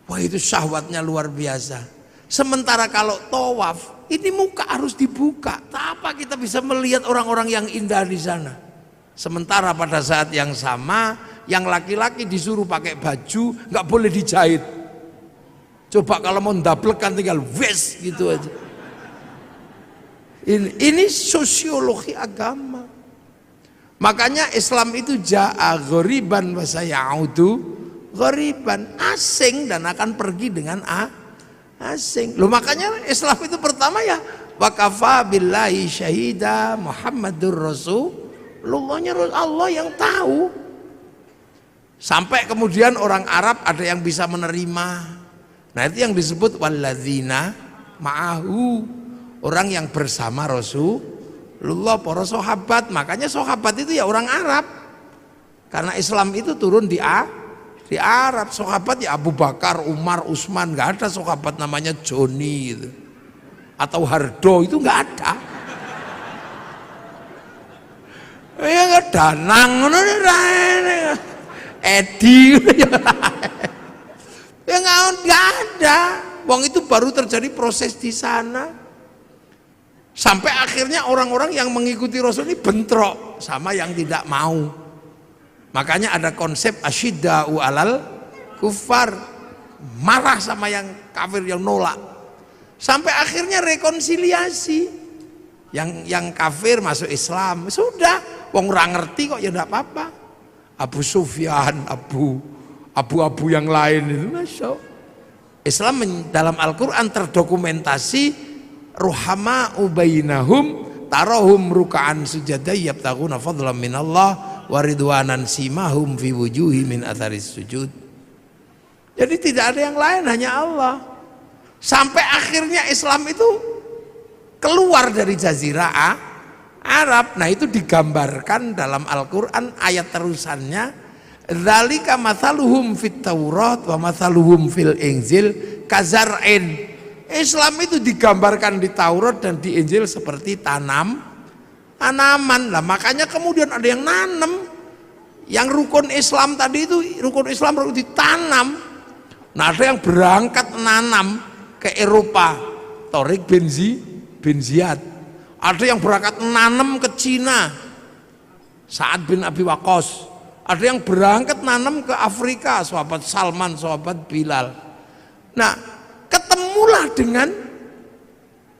wah itu syahwatnya luar biasa. Sementara kalau tawaf, ini muka harus dibuka. Tak apa kita bisa melihat orang-orang yang indah di sana. Sementara pada saat yang sama, yang laki-laki disuruh pakai baju, nggak boleh dijahit. Coba kalau mau ndablekan tinggal wes gitu aja. Ini sosiologi agama. Makanya Islam itu ja'a ghoriban wa sayaudu ghoriban, asing dan akan pergi dengan asing. Loh makanya Islam itu pertama ya wa kafa billahi syahida Muhammadur Rasulullahnya Allah yang tahu. Sampai kemudian orang Arab ada yang bisa menerima. Nah itu yang disebut walladzina ma'ahu, orang yang bersama Rasulullah, para sahabat. Makanya sahabat itu ya orang Arab, karena Islam itu turun di Arab. Sahabat ya Abu Bakar, Umar, Utsman. Nggak ada sahabat namanya Joni gitu, atau Hardo, itu nggak ada. Ya nggak Danang, Edi, ya nggak ada. Wong itu baru terjadi proses di sana, sampai akhirnya orang-orang yang mengikuti Rasul ini bentrok sama yang tidak mau. Makanya ada konsep asyidda'u alal kufar, marah sama yang kafir, yang nolak, sampai akhirnya rekonsiliasi. Yang kafir masuk Islam, sudah, wong ora ngerti kok, ya enggak apa-apa. Abu Sufyan, abu yang lain itu, masya Allah. Islam dalam Al-Quran terdokumentasi ruhama ubainahum tarahum ruka'an sujada yabtaguna fadlan minallah wa ridwanan simahum fi wujuhi min atharis sujud. Jadi tidak ada yang lain, hanya Allah. Sampai akhirnya Islam itu keluar dari jazirah Arab. Nah itu digambarkan dalam Al-Quran ayat terusannya, dzalika mathaluhum fit Taurat wa mathaluhum fil Injil kazar'in. Islam itu digambarkan di Taurat dan di Injil seperti tanaman. Lah makanya kemudian ada yang nanam. Yang rukun Islam tadi itu, rukun Islam harus ditanam. Nah ada yang berangkat nanam ke Eropa, Tariq bin Ziyad. Ada yang berangkat nanam ke Cina, Sa'ad bin Abi Waqqas. Ada yang berangkat nanam ke Afrika, sahabat Salman, sahabat Bilal. Nah, ketemulah dengan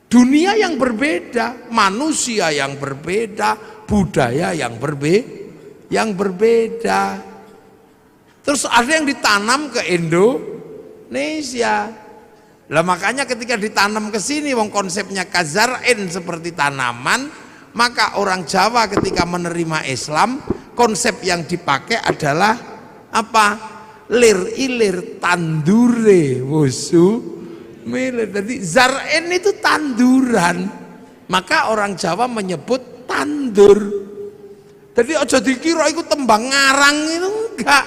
dunia yang berbeda, manusia yang berbeda, budaya yang berbeda. Terus ada yang ditanam ke Indonesia. Lah makanya ketika ditanam ke sini, wong konsepnya kazar'in, seperti tanaman, maka orang Jawa ketika menerima Islam, konsep yang dipakai adalah apa? Lir ilir tandure wusu milir. Jadi zar'in itu tanduran, maka orang Jawa menyebut tandur. Jadi ojo dikira itu tembang ngarang, itu enggak.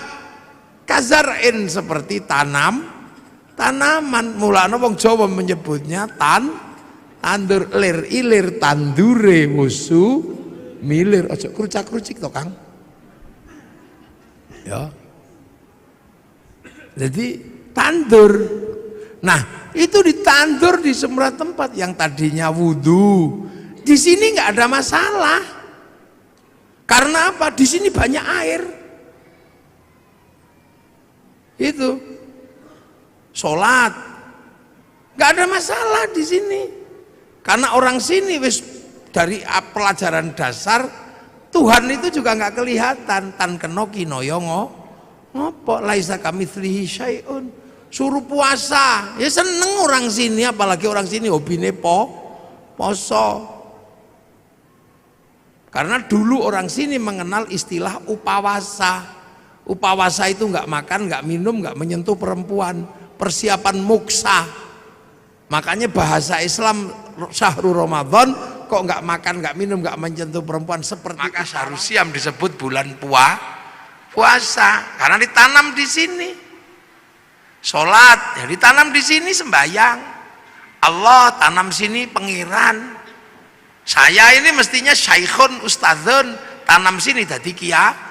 Kazar'in seperti tanaman. Mulane wong Jawa menyebutnya tandur. Lir ilir tandure wusu milir. Ojo krucak-krucik to, Kang. Ya. Jadi tandur. Nah, itu ditandur di semua tempat. Yang tadinya wudhu, di sini nggak ada masalah. Karena apa? Di sini banyak air. Itu sholat nggak ada masalah di sini. Karena orang sini wis dari pelajaran dasar, Tuhan itu juga nggak kelihatan. Tan keno kinoyongo ngopo laisa kamitslihi syai'un. Suruh puasa, ya seneng orang sini, apalagi orang sini hobine poso. Karena dulu orang sini mengenal istilah upawasa. Upawasa itu nggak makan, nggak minum, nggak menyentuh perempuan, persiapan muksa. Makanya bahasa Islam syahrul Ramadan kok nggak makan, nggak minum, nggak menyentuh perempuan, seperti maka syahrul siam disebut bulan puasa karena ditanam di sini. Sholat ya ditanam di sini, sembahyang Allah tanam sini, pengiran. Saya ini mestinya syaikhun ustadzun, tanam sini dadi kiai.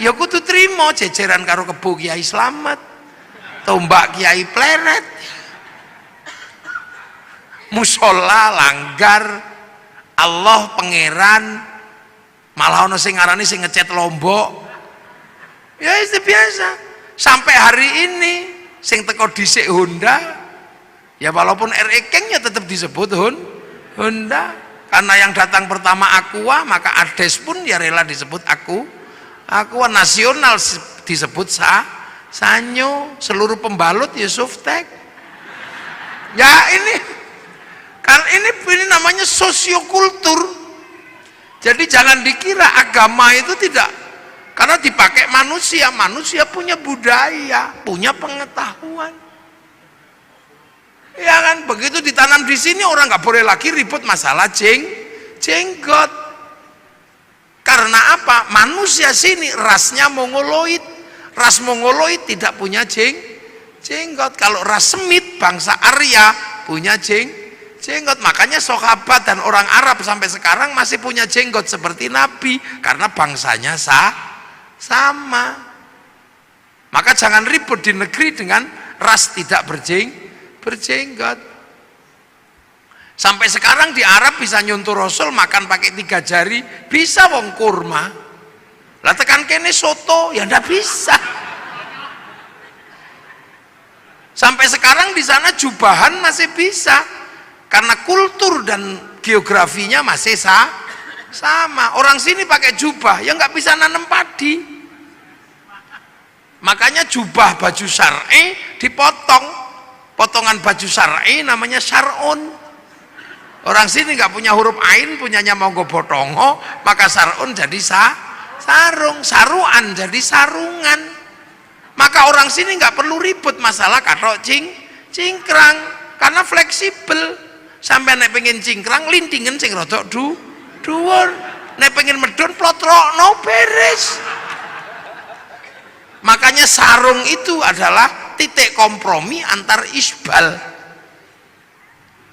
Ya kudu trimo jejeran karo kebo Kiai Slamet, tombak Kiai Pleret, musola langgar, Allah pangeran, malah ono sing ngarani sing ngecat Lombok. Ya itu biasa. Sampai hari ini sing teko dhisik Honda, ya walaupun RE King ya tetap disebut Honda. Karena yang datang pertama Aqua, maka Ades pun ya rela disebut Aqua. Nasional disebut Sanyo. Seluruh pembalut ya Softek. Ya ini namanya sosiokultur. Jadi jangan dikira agama itu tidak, karena dipakai manusia punya budaya, punya pengetahuan. Ya kan, begitu ditanam di sini orang nggak boleh lagi ribut masalah jenggot. Karena apa? Manusia sini rasnya mongoloid. Ras mongoloid tidak punya jenggot. Kalau ras Semit bangsa Arya punya jenggot. Makanya sahabat dan orang Arab sampai sekarang masih punya jenggot seperti Nabi karena bangsanya sama. Maka jangan ribut di negeri dengan ras tidak berjenggot. Sampai sekarang di Arab bisa nyuntuh Rasul makan pakai 3 jari, bisa wong kurma. Lah tekan kene soto ya ndak bisa. Sampai sekarang di sana jubahan masih bisa karena kultur dan geografinya masih sama. Orang sini pakai jubah ya nggak bisa nanam padi. Makanya jubah baju syar'i dipotong. Potongan baju syar'i namanya syar'un. Orang sini nggak punya huruf ain, punyanya monggo botongo, maka syar'un jadi sarung, saruan jadi sarungan. Maka orang sini nggak perlu ribut masalah katok cingkrang karena fleksibel. Sampai nek pengen cingkrang lintingan sing rodok dhuwur. Nek pengen medun plotrokno beres. Makanya sarung itu adalah titik kompromi antar isbal.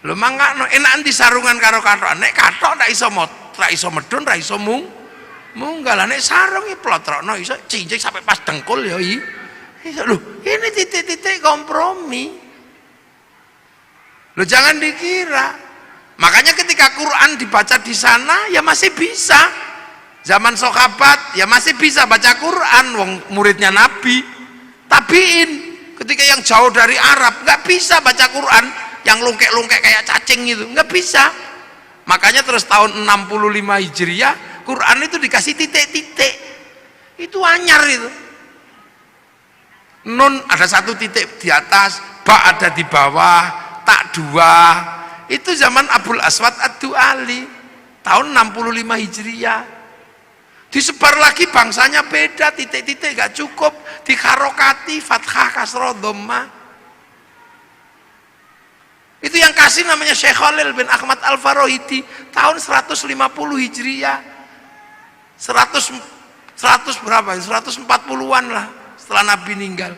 Lho mangkano enakan di sarungan karo kathok. Nek kathok ra iso medun, ra iso munggal. Nek sarung iki plotrokno iso cincik sampai pas dengkul ya iki. Loh, ini titik-titik kompromi. Loh jangan dikira. Makanya ketika Quran dibaca di sana ya masih bisa. Zaman sahabat ya masih bisa baca Quran, wong muridnya Nabi. Tabiin ketika yang jauh dari Arab nggak bisa baca Quran, yang lungkek-lungkek kayak cacing gitu, nggak bisa. Makanya terus tahun 65 Hijriah Quran itu dikasih titik-titik. Itu anyar itu. Nun ada 1 titik di atas, ba ada di bawah, tak 2. Itu zaman Abul Aswad Ad-Du'ali tahun 65 Hijriah. Disebar lagi bangsanya beda, titik-titik gak cukup, dikarokati fathah kasroh dhamma. Itu yang kasih namanya Syekh Khalil bin Ahmad Al-Farahidi tahun 150 Hijriah. 100 berapa? 140-an lah setelah Nabi meninggal.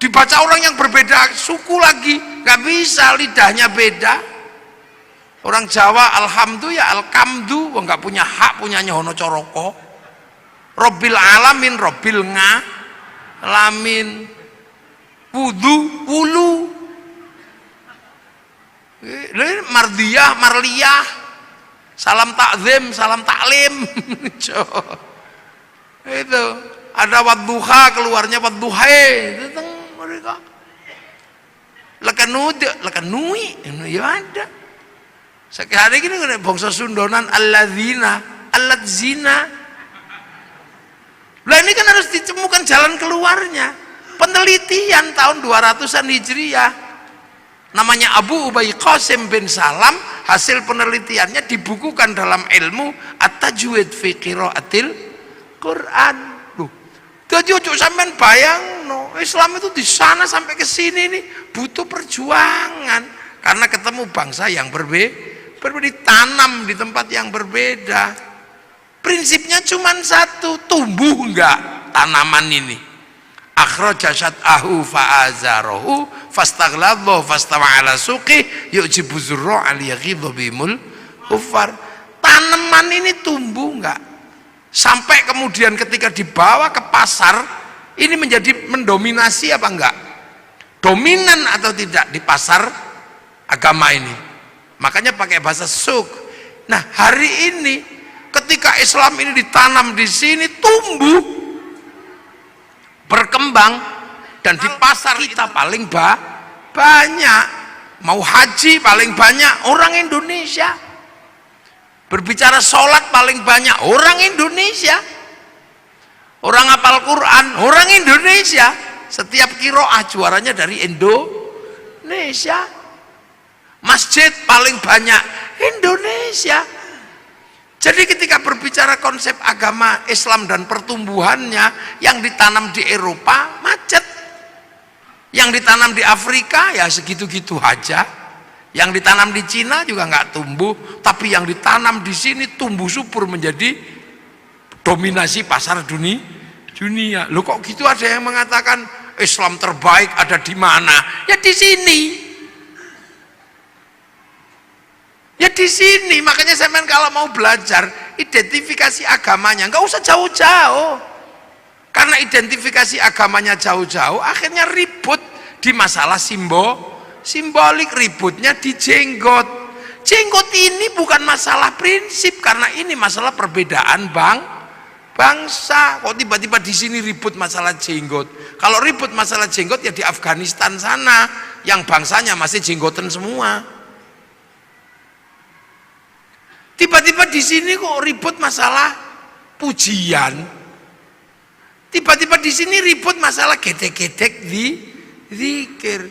Dibaca orang yang berbeda suku lagi, gak bisa, lidahnya beda. Orang Jawa alhamdu ya alkamdu, nggak punya hak, punyanya Hono Coroko. Robbil alamin, robbil ngalamin. Wudu, wulu. Mardiyah, marliyah. Salam takzim, salam taklim. Itu ada wadduha, keluarnya wadduhai. Itu mereka. Lekanui, ya ada. Sekarang ini kan bangsa Sundonan alladzina, alladzina. Lah ini kan harus ditemukan jalan keluarnya. Penelitian tahun 200-an Hijriah. Namanya Abu Ubay Qasim bin Salam, hasil penelitiannya dibukukan dalam ilmu At-Tajwid fi Qiraatil Quran. Loh. Jadi ojo sampean bayangno, Islam itu di sana sampai ke sini nih butuh perjuangan karena ketemu bangsa yang berbeda. Ditanam di tempat yang berbeda. Prinsipnya cuma satu, tumbuh enggak tanaman ini. Akhraja syat'ahu fa'azarahu fastagladhu fastawa ala suqih yu'jibu zurra' al-yaghidhu bimul kufar. Tanaman ini tumbuh enggak? Sampai kemudian ketika dibawa ke pasar ini menjadi mendominasi apa enggak? Dominan atau tidak di pasar agama ini? Makanya pakai bahasa suk. Nah hari ini ketika Islam ini ditanam di sini tumbuh, berkembang, dan di pasar kita paling banyak. Mau haji paling banyak orang Indonesia. Berbicara sholat paling banyak orang Indonesia. Orang hafal Quran orang Indonesia. Setiap kiroah juaranya dari Indonesia. Masjid paling banyak Indonesia. Jadi ketika berbicara konsep agama Islam dan pertumbuhannya yang ditanam di Eropa macet, Yang ditanam di Afrika ya segitu-gitu aja. Yang ditanam di Cina juga nggak tumbuh, tapi yang ditanam di sini tumbuh subur menjadi dominasi pasar dunia. Loh kok gitu, ada yang mengatakan Islam terbaik ada di mana? Ya di sini. Ya di sini. Makanya saya kalau mau belajar identifikasi agamanya nggak usah jauh-jauh. Karena identifikasi agamanya jauh-jauh, akhirnya ribut di masalah simbolik, ributnya di jenggot. Jenggot ini bukan masalah prinsip, karena ini masalah perbedaan bangsa. Kok tiba-tiba di sini ribut masalah jenggot? Kalau ribut masalah jenggot ya di Afghanistan sana, yang bangsanya masih jenggotan semua. Tiba-tiba di sini kok ribut masalah pujian. Tiba-tiba di sini ribut masalah gedek-gedek di zikir.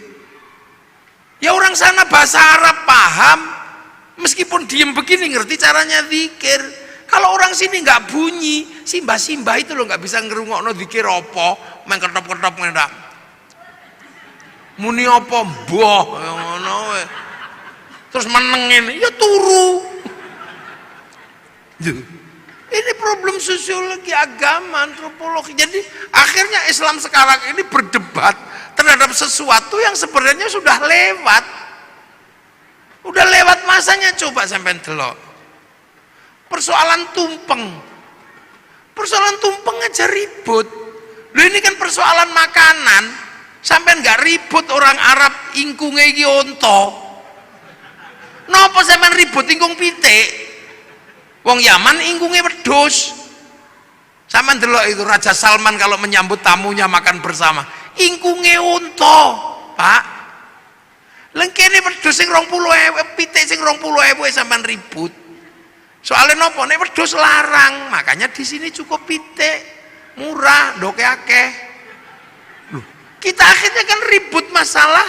Ya orang sana bahasa Arab paham, meskipun diem begini ngerti caranya zikir. Kalau orang sini nggak bunyi, simbah-simbah itu loh nggak bisa ngerungokno zikir apa, main ketop-ketop ngendak. Muni apa mbah ngono we. Terus menengin, ya turu. Ini problem sosiologi, agama, antropologi. Jadi akhirnya Islam sekarang ini berdebat terhadap sesuatu yang sebenarnya sudah lewat. Udah lewat masanya. Coba sampai delok. Persoalan tumpeng. Persoalan tumpeng aja ribut. Loh ini kan persoalan makanan. Sampai nggak ribut orang Arab ingkunge iki onto. Napa sampean ribut ingkung pitik? Wong Yaman ingkunge wedhus. Sama ndelok itu Raja Salman kalau menyambut tamunya makan bersama, ingkunge unta, Pak. Lengkene wedhus sing 20.000, pitik sing 20.000 sampean ribut. Soalnya nopo? Nek wedhus larang, makanya di sini cukup pitik, murah, ndoke akeh. Loh, kita akhirnya kan ribut masalah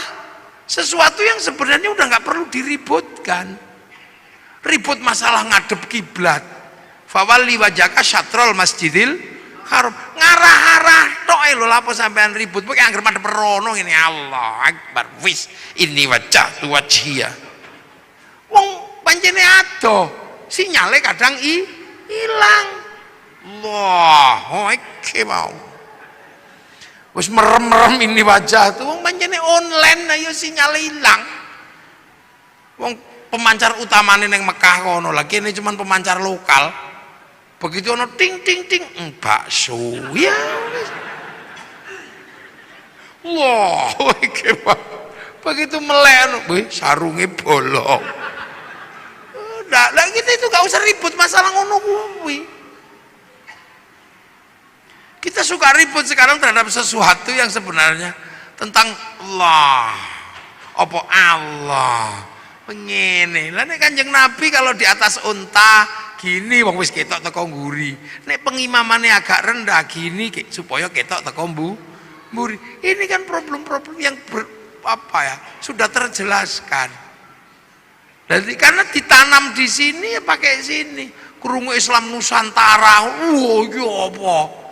sesuatu yang sebenarnya udah nggak perlu diributkan. Ribut masalah ngadep kiblat. Fawalli wajhaka syatrul masjidil haram. Ngarah-arah tok lho lapo sampean ribut. Pokoke anggere madhep rono ngene, Allah Akbar. Wis ini wajhatu wajhiya. Wong pancene ado, sinyale kadang ilang. Allah, iki mau. Wis merem-merem ini wajah tuh wong pancene online ayo sinyale ilang. Wong pemancar utamanya yang Mekah kono lagi ini cuman pemancar lokal. Begitu ono ting ting ting bakso ya. Wah, begitu melek sarungnya bolong. Udah, lah kita itu gak usah ribut masalah ngono kuwi. Kita suka ribut sekarang terhadap sesuatu yang sebenarnya tentang Allah. Apa Allah? Ngene. Lah nek Kanjeng Nabi kalau di atas unta gini wong wis ketok teko nguri. Nek pengimamane agak rendah gini supaya ketok teko mburi. Ini kan problem-problem yang sudah terjelaskan. Jadi karena ditanam di sini ya pakai sini. Krungu Islam Nusantara. Iki apa?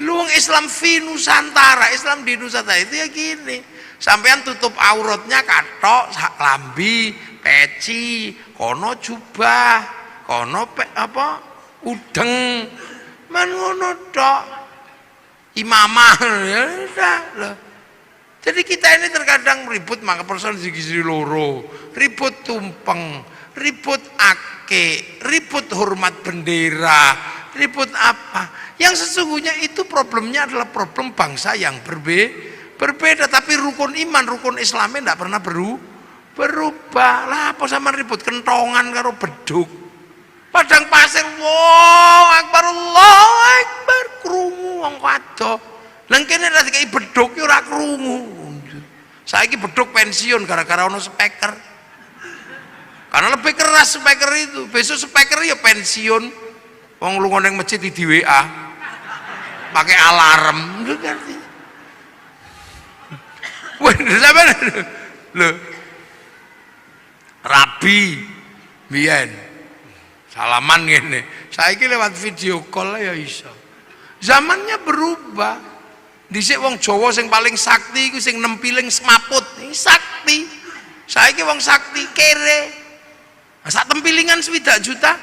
Lu wong Islam fi Nusantara, Islam di Nusantara itu ya gini. Sampean tutup auratnya katok, lambi, peci, kono jubah, kono udeng, man ngono tok. Imamah ya udah loh. Jadi kita ini terkadang ribut maka persoalan gizi loro, ribut tumpeng, ribut ake, ribut hormat bendera, ribut apa? Yang sesungguhnya itu problemnya adalah problem bangsa yang berbeda, tapi rukun iman, rukun Islamnya tidak pernah berubah. Lah apa sama ribut kentongan karo beduk, padang pasir, Allahu Akbar, Allahu Akbar, krungu wong kadok. Lah kene ra dikai beduk ki ora krungu. Saiki beduk pensiun gara-gara ono speaker. Karena lebih keras speaker itu. Besok speaker ya pensiun. Wong lunga ning masjid di WA. Pakai alarm. Ngerti? Wah, sampean lho. Rabi biyen salaman ngene. Saiki lewat video call ya iso. Zamannya berubah. Dhisik wong Jawa sing paling sakti iku sing nempiling semaput. Iki sakti. Saiki wong sakti kere. Nah, sak tempilingan 1 juta.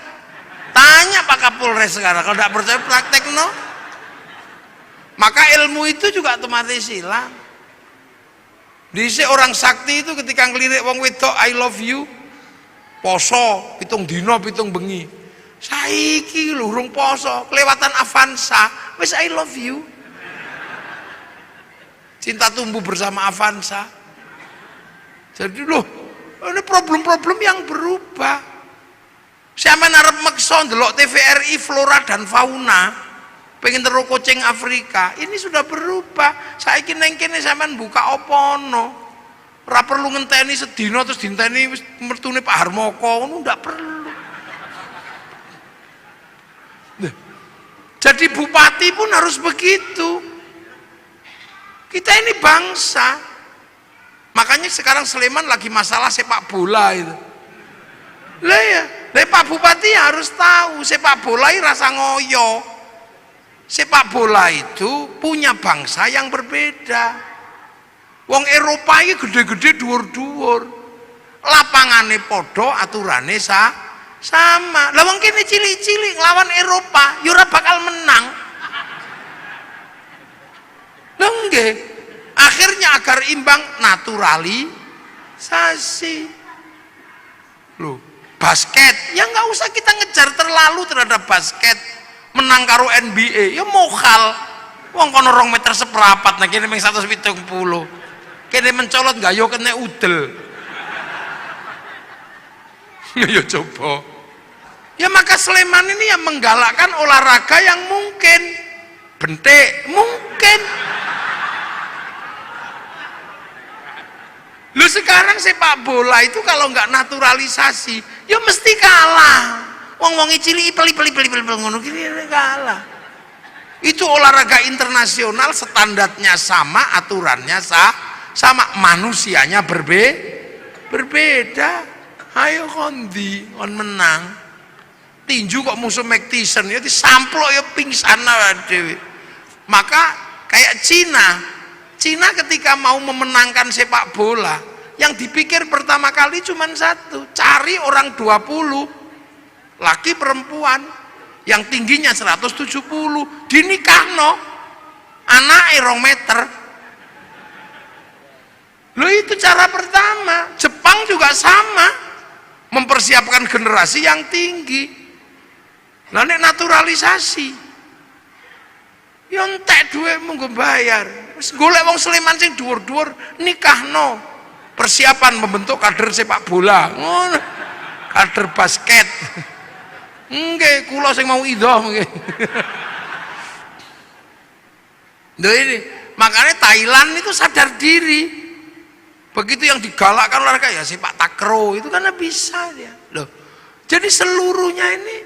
Tanya Pak Kapolres sekarang, kalau tidak percaya praktek no. Maka ilmu itu juga otomatis hilang. Dhisik orang sakti itu ketika ngelirik wong wedok I love you, poso, 7 dina 7 bengi. Saiki lho urung poso, kelewatan Avanza, wis I love you. Cinta tumbuh bersama Avanza. Jadi loh, ini problem-problem yang berubah. Sampeyan arep meksa ndelok TVRI flora dan fauna, pengen terus kucing Afrika, ini sudah berubah. Saiki neng kene sampean buka apa ono, ora perlu ngenteni sedina terus dinteni wis mertune Pak Harmoko, ngono ndak perlu. Jadi bupati pun harus begitu. Kita ini bangsa. Makanya sekarang Sleman lagi masalah sepak bola itu. Lah ya, Pak Bupati harus tahu sepak bola ini rasa ngoyo. Sepak bola itu punya bangsa yang berbeda. Wong Eropa ini gede-gede dhuwur-dhuwur. Lapangane podo, aturane sama. Lah wong kene cilik-cilik lawan Eropa, ya ora bakal menang. Lah nggih. Akhirnya agar imbang naturalisasi. Loh, basket, ya nggak usah kita ngejar terlalu terhadap basket. Menang karo NBA ya mokal. Wong kono 2 meter seprapat, nah kene mung 170. Kene mencolot gak yo kena udel. Ya coba. Ya maka Sleman ini yang menggalakkan olahraga yang mungkin. Bentek mungkin. Lu sekarang sepak bola itu kalau nggak naturalisasi, ya mesti kalah. Wong-wong cilik peli ngono gini kalah. Itu olahraga internasional, standarnya sama, aturannya sama, manusianya berbeda. Ayo kondi, kon menang. Tinju kok musuh Mike Tyson ya disamplok ya pingsan dhewe. Maka kayak Cina ketika mau memenangkan sepak bola, yang dipikir pertama kali cuma satu, cari orang 20 laki perempuan yang tingginya 170 dinikahno, anake 2 meter. Loh itu cara pertama. Jepang juga sama, mempersiapkan generasi yang tinggi. Lah nek naturalisasi ya entek dhuwitmu nggo bayar. Wis golek wong Sleman sing dhuwur-dhuwur nikahno. Persiapan membentuk kader sepak bola. Ngono. Kader basket. Nggih, kula sing mau idoh nggih. Lho ini, makanya Thailand itu sadar diri. Begitu yang digalakkan olahraga ya sepak takraw itu karena bisa dia. Loh. Jadi seluruhnya ini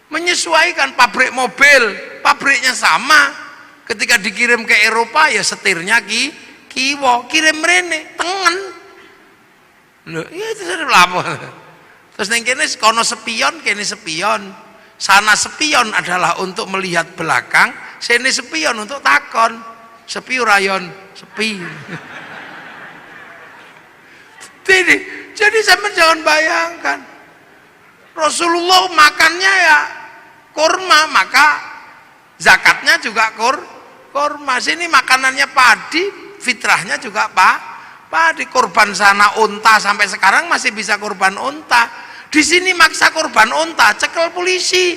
menyesuaikan. Pabrik mobil, pabriknya sama. Ketika dikirim ke Eropa ya setirnya kiwo, kirim rene tengen. Loh, ya itu sudah apa? Terus neng kene kono sepion, kene sepion. Sana sepion adalah untuk melihat belakang, sini sepion untuk takon. Sepi rayon, sepi. Jadi sampai jangan bayangkan. Rasulullah makannya ya kurma, maka zakatnya juga kurma. Sini makanannya padi, fitrahnya juga padi. Kurban sana unta, sampai sekarang masih bisa kurban unta. Di sini maksa kurban unta, cekel polisi.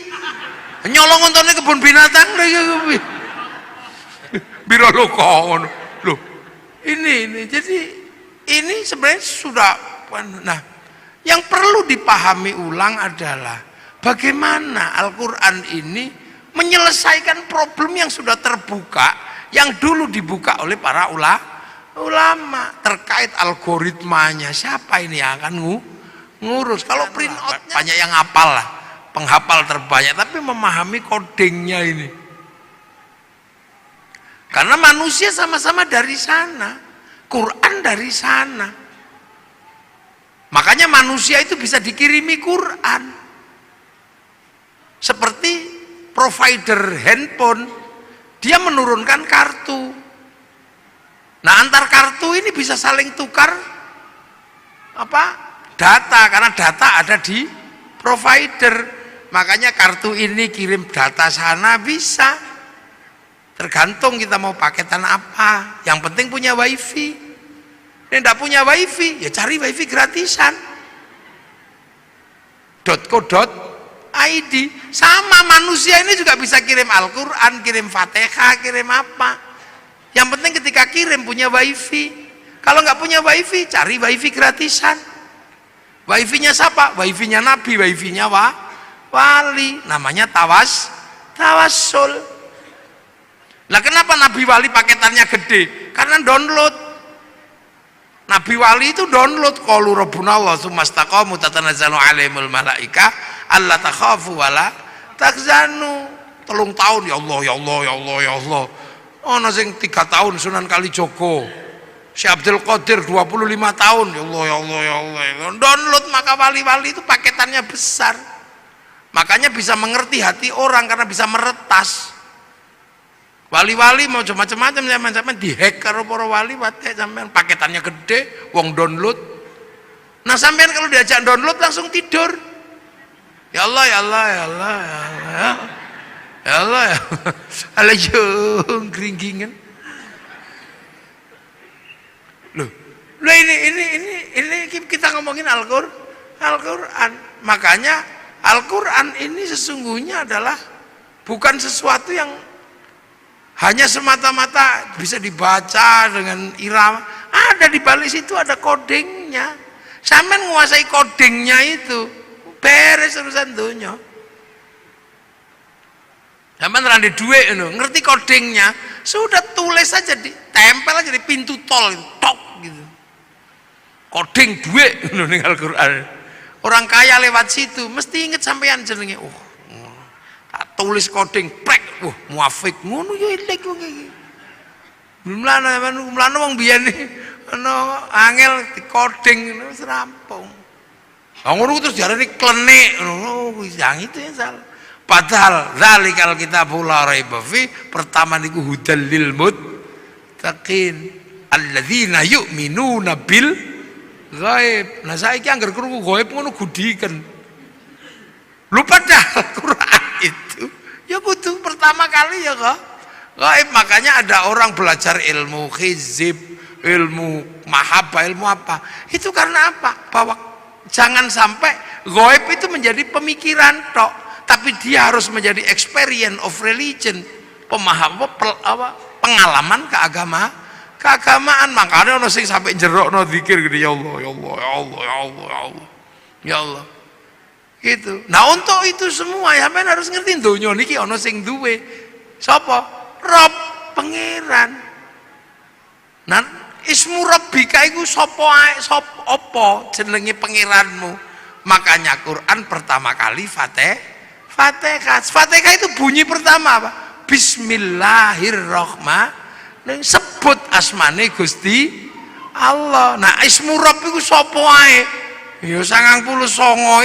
Nyolong untane kebun binatang lagi. Biro lo kon. Loh. Ini jadi ini sebenarnya sudah. Nah, yang perlu dipahami ulang adalah bagaimana Al-Quran ini menyelesaikan problem yang sudah terbuka, yang dulu dibuka oleh para ulama terkait algoritmanya. Siapa ini yang akan ngurus? Kalau print outnya banyak yang hafal lah, penghafal terbanyak, tapi memahami codingnya ini. Karena manusia sama-sama dari sana, Quran dari sana. Makanya manusia itu bisa dikirimi Quran. Seperti provider handphone Dia menurunkan kartu. Nah, antar kartu ini bisa saling tukar data, karena data ada di provider. Makanya kartu ini kirim data sana bisa. Tergantung kita mau paketan apa. Yang penting punya wifi. Ini tidak punya wifi, ya cari wifi gratisan. .co.id. Sama manusia ini juga bisa kirim Al-Quran, kirim Fatihah, kirim apa. Yang penting ketika kirim punya wifi. Kalau nggak punya wifi, cari wifi gratisan. Wifi-nya siapa? Wifi-nya Nabi, wifi-nya wali. Namanya tawassul. Nah, kenapa Nabi wali paketannya gede? Karena download. Nabi wali itu download. Qalu rabbuna Allah tsumastaqamu tatanazzalu alaihimul malaika alla takhafu wala takzanu. 3 tahun ya Allah ya Allah ya Allah ya Allah. Ono sing 3 tahun Sunan Kalijogo. Syekh Abdul Qadir 25 tahun ya Allah ya Allah ya Allah. Download, maka wali-wali itu paketannya besar. Makanya bisa mengerti hati orang karena bisa meretas. Wali-wali mau macam-macam sampean dihack karo para wali wae sampean paketannya gede, wong download. Nah, sampean kalau diajak download langsung tidur. Ya Allah ya Allah ya Allah ya Allah. Ya Allah ya. Alayo gringgingan. Loh ini kita ngomongin Al-Qur'an. Makanya Al-Qur'an ini sesungguhnya adalah bukan sesuatu yang hanya semata-mata bisa dibaca dengan irama. Ada di balik situ ada codingnya. Sampean menguasai codingnya itu, beres urusan dunia. Sampean rande duit ngerti codingnya, sudah tulis aja, ditempel aja di pintu tol, tok gitu. Coding duit ning Al-Qur'an. Orang kaya lewat situ mesti inget sampean jenenge. Tak tulis coding prek, muafik ngono ya elek kok iki. Mlane wong biyen ana angel di coding wis rampung. Lah ngono terus diarani klenik ngono yang itu yang salah. Padahal zalikal kitabul la raiba fi, pertama niku hudal lil muttaqin alladzina yu'minuna bil ghaib. Nah saiki anggar krungu ghaib ngono gudiken. Lupa dah Al-Qur'an itu ya kudu pertama kali ya kok gaib. Makanya ada orang belajar ilmu hizib, ilmu mahabbah, ilmu apa itu karena apa? Bahwa jangan sampai gaib itu menjadi pemikiran tok, tapi dia harus menjadi experience of religion, pengalaman keagamaan. Makanya ono sing sampai jerokno zikir gede, ya Allah ya Allah ya Allah ya Allah ya Allah ya Allah gitu. Nah, untuk itu semua sampean harus ngerti donya niki ana sing duwe sapa? Rob, pangeran. Nah, ismu rabbika iku sapa ae, sapa apa jenenge pangeranmu. Makanya Quran pertama kali Fatihah. Fatihah itu bunyi pertama apa? Bismillahirrahmanirrahim. Sebut asmane Gusti Allah. Nah, ismu rabb iku sapa ae? Ya 99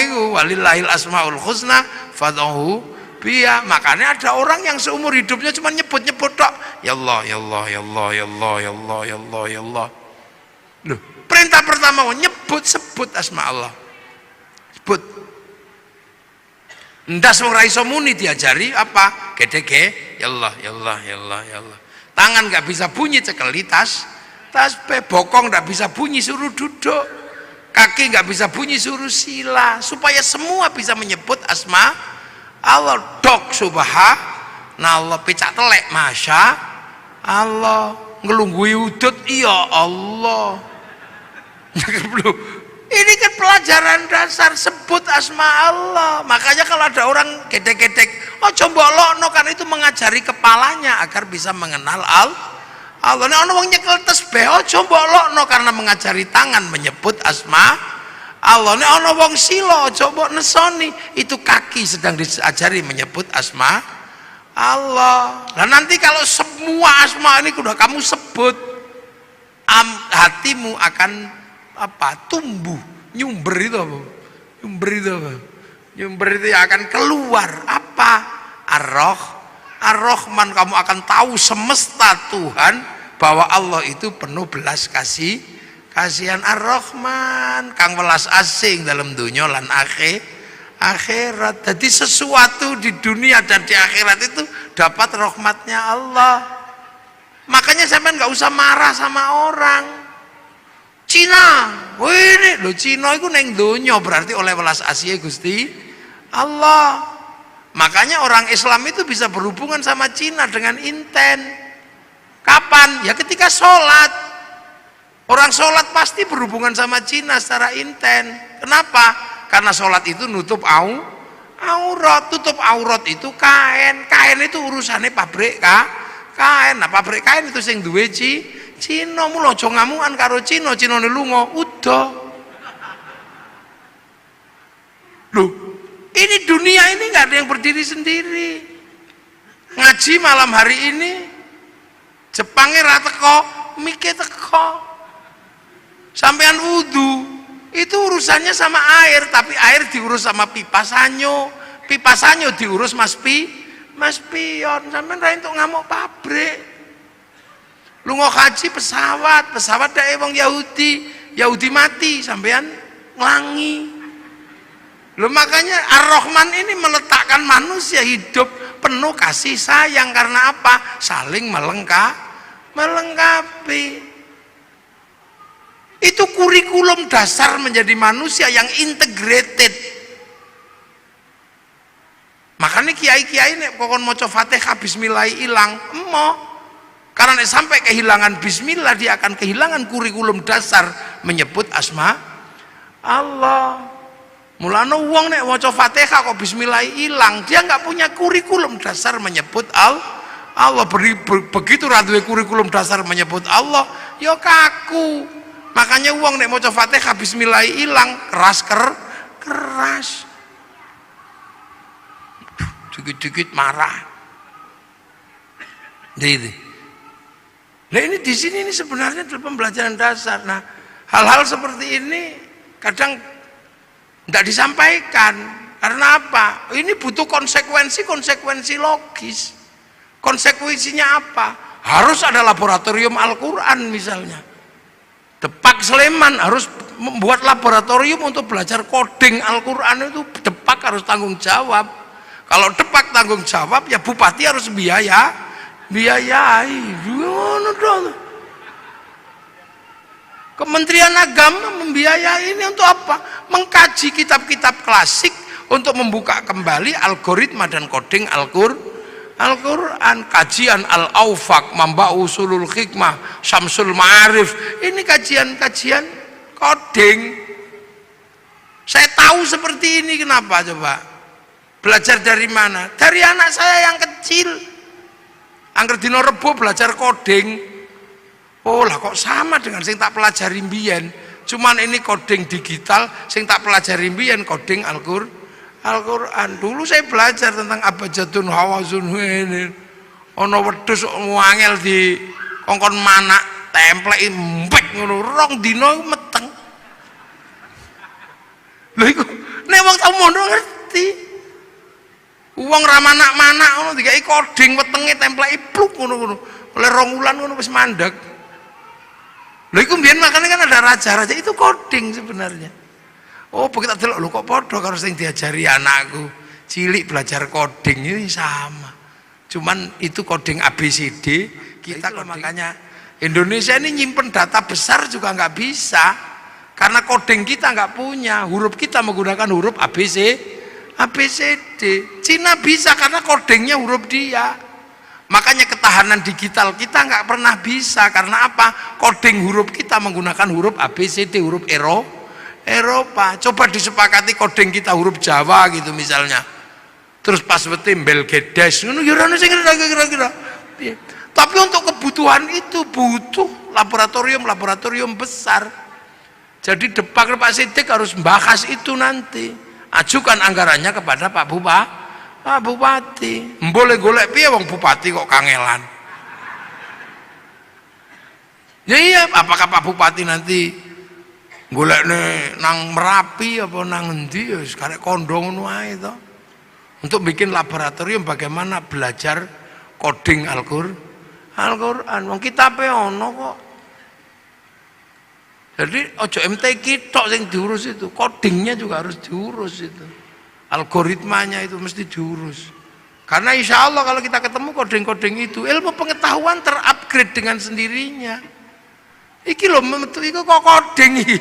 iku walillahil asmaul husna fad'uhu biya. Makanya ada orang yang seumur hidupnya cuma nyebut-nyebut tok. Ya Allah ya Allah ya Allah ya Allah ya Allah ya Allah ya Allah. Loh, perintah pertama sebut asma Allah. Sebut. Ndas wong ra iso muni diajari apa? Gede-gede ya Allah ya Allah ya Allah ya Allah. Tangan nggak bisa bunyi cekeli tasbih, bokong nggak bisa bunyi suruh duduk. Kaki nggak bisa bunyi suruh sila, supaya semua bisa menyebut asma Allah. Dok subhanallah, pecak telek masya Allah, ngelunggui udut iya Allah. Ini kan pelajaran dasar, sebut asma Allah. Makanya kalau ada orang gedek-gedek, oh coba lokno, kan itu mengajari kepalanya agar bisa mengenal Allah. Nek ana wong nyekel tasbih, oh coba lokno karena mengajari tangan menyebut asma Allah. Nek ana wong sila, coba nesoni, itu kaki sedang diajari menyebut asma Allah. Nah nanti kalau semua asma ini sudah kamu sebut, hatimu akan apa? Tumbuh, nyumber itu apa? Nyumber itu akan keluar apa? Ar-Rahman, kamu akan tahu semesta Tuhan bahwa Allah itu penuh belas kasihan. Ar-Rahman kang welas asing dalam dunia lan akhirat. Jadi sesuatu di dunia dan di akhirat itu dapat rahmatnya Allah. Makanya sampean nggak usah marah sama orang. Cina, ini lo Cina itu neng dunia berarti oleh welas asih Gusti Allah. Makanya orang Islam itu bisa berhubungan sama Cina dengan inten. Kapan? Ya ketika sholat. Orang sholat pasti berhubungan sama Cina secara inten. Kenapa? Karena sholat itu nutup aurat. Tutup aurat itu kain. Kain itu urusannya pabrik kain. Nah pabrik kain itu sing duwe Cina. Mula aja ngamukan karo Cina ne lunga udah. Loh, ini dunia ini nggak ada yang berdiri sendiri. Ngaji malam hari ini Jepangnya ra teko, mike teko. Sampean wudu itu urusannya sama air, tapi air diurus sama pipa sanyo diurus Mas Pion. Sampean ra entuk ngamuk pabrik. Lunga haji pesawat dae wong Yahudi mati sampean nglangi. Loh makanya Ar-Rahman ini meletakkan manusia hidup penuh kasih sayang. Karena apa? Saling melengkapi. Itu kurikulum dasar menjadi manusia yang integrated. Makanya kiai-kiai nek kokon maca Fatihah bismillah ilang emoh. Karena sampai kehilangan bismillah dia akan kehilangan kurikulum dasar menyebut asma Allah. Mulane wong nek maca Fatihah kok bismillah ilang, dia nggak punya kurikulum dasar menyebut Allah. Begitu ra duwe kurikulum dasar menyebut Allah, ya kaku. Makanya wong nek maca Fatihah bismillah ilang, keras. Dikit-dikit marah. Nah ini di sini ini sebenarnya adalah pembelajaran dasar. Nah hal-hal seperti ini kadang tidak disampaikan. Karena apa? Ini butuh konsekuensi logis. Konsekuensinya apa? Harus ada laboratorium Al-Quran misalnya. Depak Sleman harus membuat laboratorium untuk belajar coding Al-Quran. Itu Depak harus tanggung jawab. Kalau Depak tanggung jawab, ya bupati harus biayai. Kementerian Agama membiayai ini untuk apa? Mengkaji kitab-kitab klasik untuk membuka kembali algoritma dan coding Al-Quran. Kajian Al-Aufaq, Mamba Usulul Hikmah, Syamsul Ma'arif, ini kajian coding. Saya tahu seperti ini, kenapa coba? Belajar dari mana? Dari anak saya yang kecil. Angger dina Rebo belajar coding. Oh lah kok sama dengan sing tak pelajari mbiyen. Cuman ini coding digital, sing tak pelajari mbiyen coding Al-Quran. Dulu saya belajar tentang abjadun hawazun ini. Ana wedhus ngangel di kongkon manak templeki mbek ngono, rong dina meteng. Lha iku nek wong tau mondok ngerti. Uang ramanak-manak ngono dikai coding wetenge templeki pluk ngono. Oleh 2 wulan ngono wis mandeg. Lha iku mbiyen makane kan ada raja-raja itu coding sebenarnya. Oh, begitu delok lho kok padha karo sing diajari anakku. Cilik belajar coding ini sama. Cuman itu coding ABCD, kita coding. Makanya Indonesia ini nyimpen data besar juga nggak bisa. Karena coding kita nggak punya, huruf kita menggunakan huruf ABCD. Cina bisa karena codingnya huruf dia. Makanya ketahanan digital kita nggak pernah bisa. Karena apa? Coding huruf kita menggunakan huruf ABCD, huruf Eropa. Coba disepakati coding kita huruf Jawa gitu misalnya. Terus pas betimbel gedes ngono ya ora sing kira-kira. Tapi untuk kebutuhan itu butuh laboratorium besar. Jadi Pak Sidik harus membahas itu nanti. Ajukan anggarannya kepada Pak Bupati. Boleh golek piye wong bupati kok kangelan. Ya iya, apakah Pak Bupati nanti golekne nang Merapi apa nang endi ya karek kondo ngono ae to. Untuk bikin laboratorium bagaimana belajar coding Al-Qur'an wong kitabe ono kok. Jadi ojo MTQ tok sing diurus itu, codingnya juga harus diurus itu. Algoritmanya itu mesti diurus. Karena insya Allah kalau kita ketemu coding-coding itu, ilmu pengetahuan terupgrade dengan sendirinya. Iki lho metu iku kok coding iki.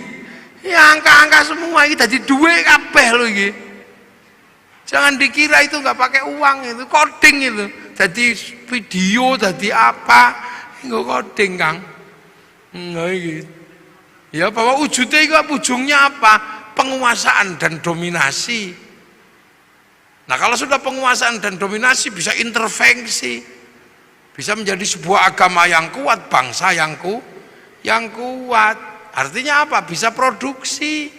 Ya angka-angka semua iki dadi duwe kabeh lho iki. Jangan dikira itu nggak pakai uang, itu coding itu. Jadi video, jadi apa, nggak coding Kang. Nggak gitu. Ya bahwa wujudnya itu ujungnya apa? Penguasaan dan dominasi. Nah kalau sudah penguasaan dan dominasi bisa intervensi, bisa menjadi sebuah agama yang kuat, bangsa yang kuat. Artinya apa? Bisa produksi.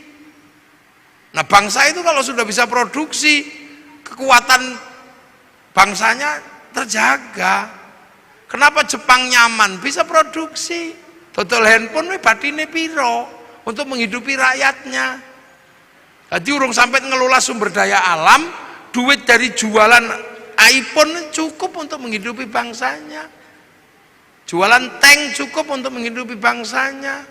Nah bangsa itu kalau sudah bisa produksi, kekuatan bangsanya terjaga. Kenapa Jepang nyaman? Bisa produksi. Total handphone batine piro untuk menghidupi rakyatnya. Jadi urung sampai ngelola sumber daya alam, duit dari jualan iPhone cukup untuk menghidupi bangsanya. Jualan tank cukup untuk menghidupi bangsanya.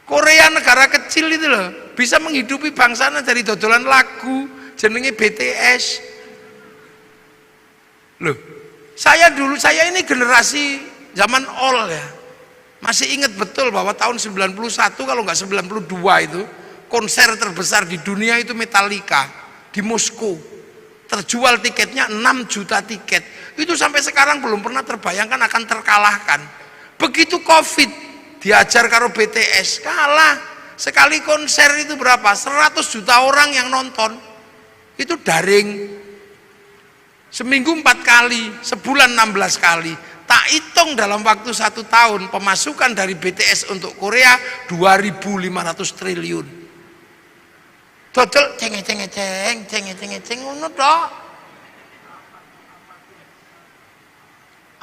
Korea negara kecil itu loh, bisa menghidupi bangsanya dari dodolan lagu jenenge BTS. Loh, saya ini generasi zaman all ya. Masih ingat betul bahwa tahun 91 kalau nggak 92 itu konser terbesar di dunia itu Metallica di Moskow. Terjual tiketnya 6 juta tiket. Itu sampai sekarang belum pernah terbayangkan akan terkalahkan. Begitu Covid diajar karo BTS kalah. Sekali konser itu berapa? 100 juta orang yang nonton. Itu daring. Seminggu 4 kali, sebulan 16 kali. Tak hitung dalam waktu 1 tahun pemasukan dari BTS untuk Korea 2.500 triliun. Total ceng ngono tok.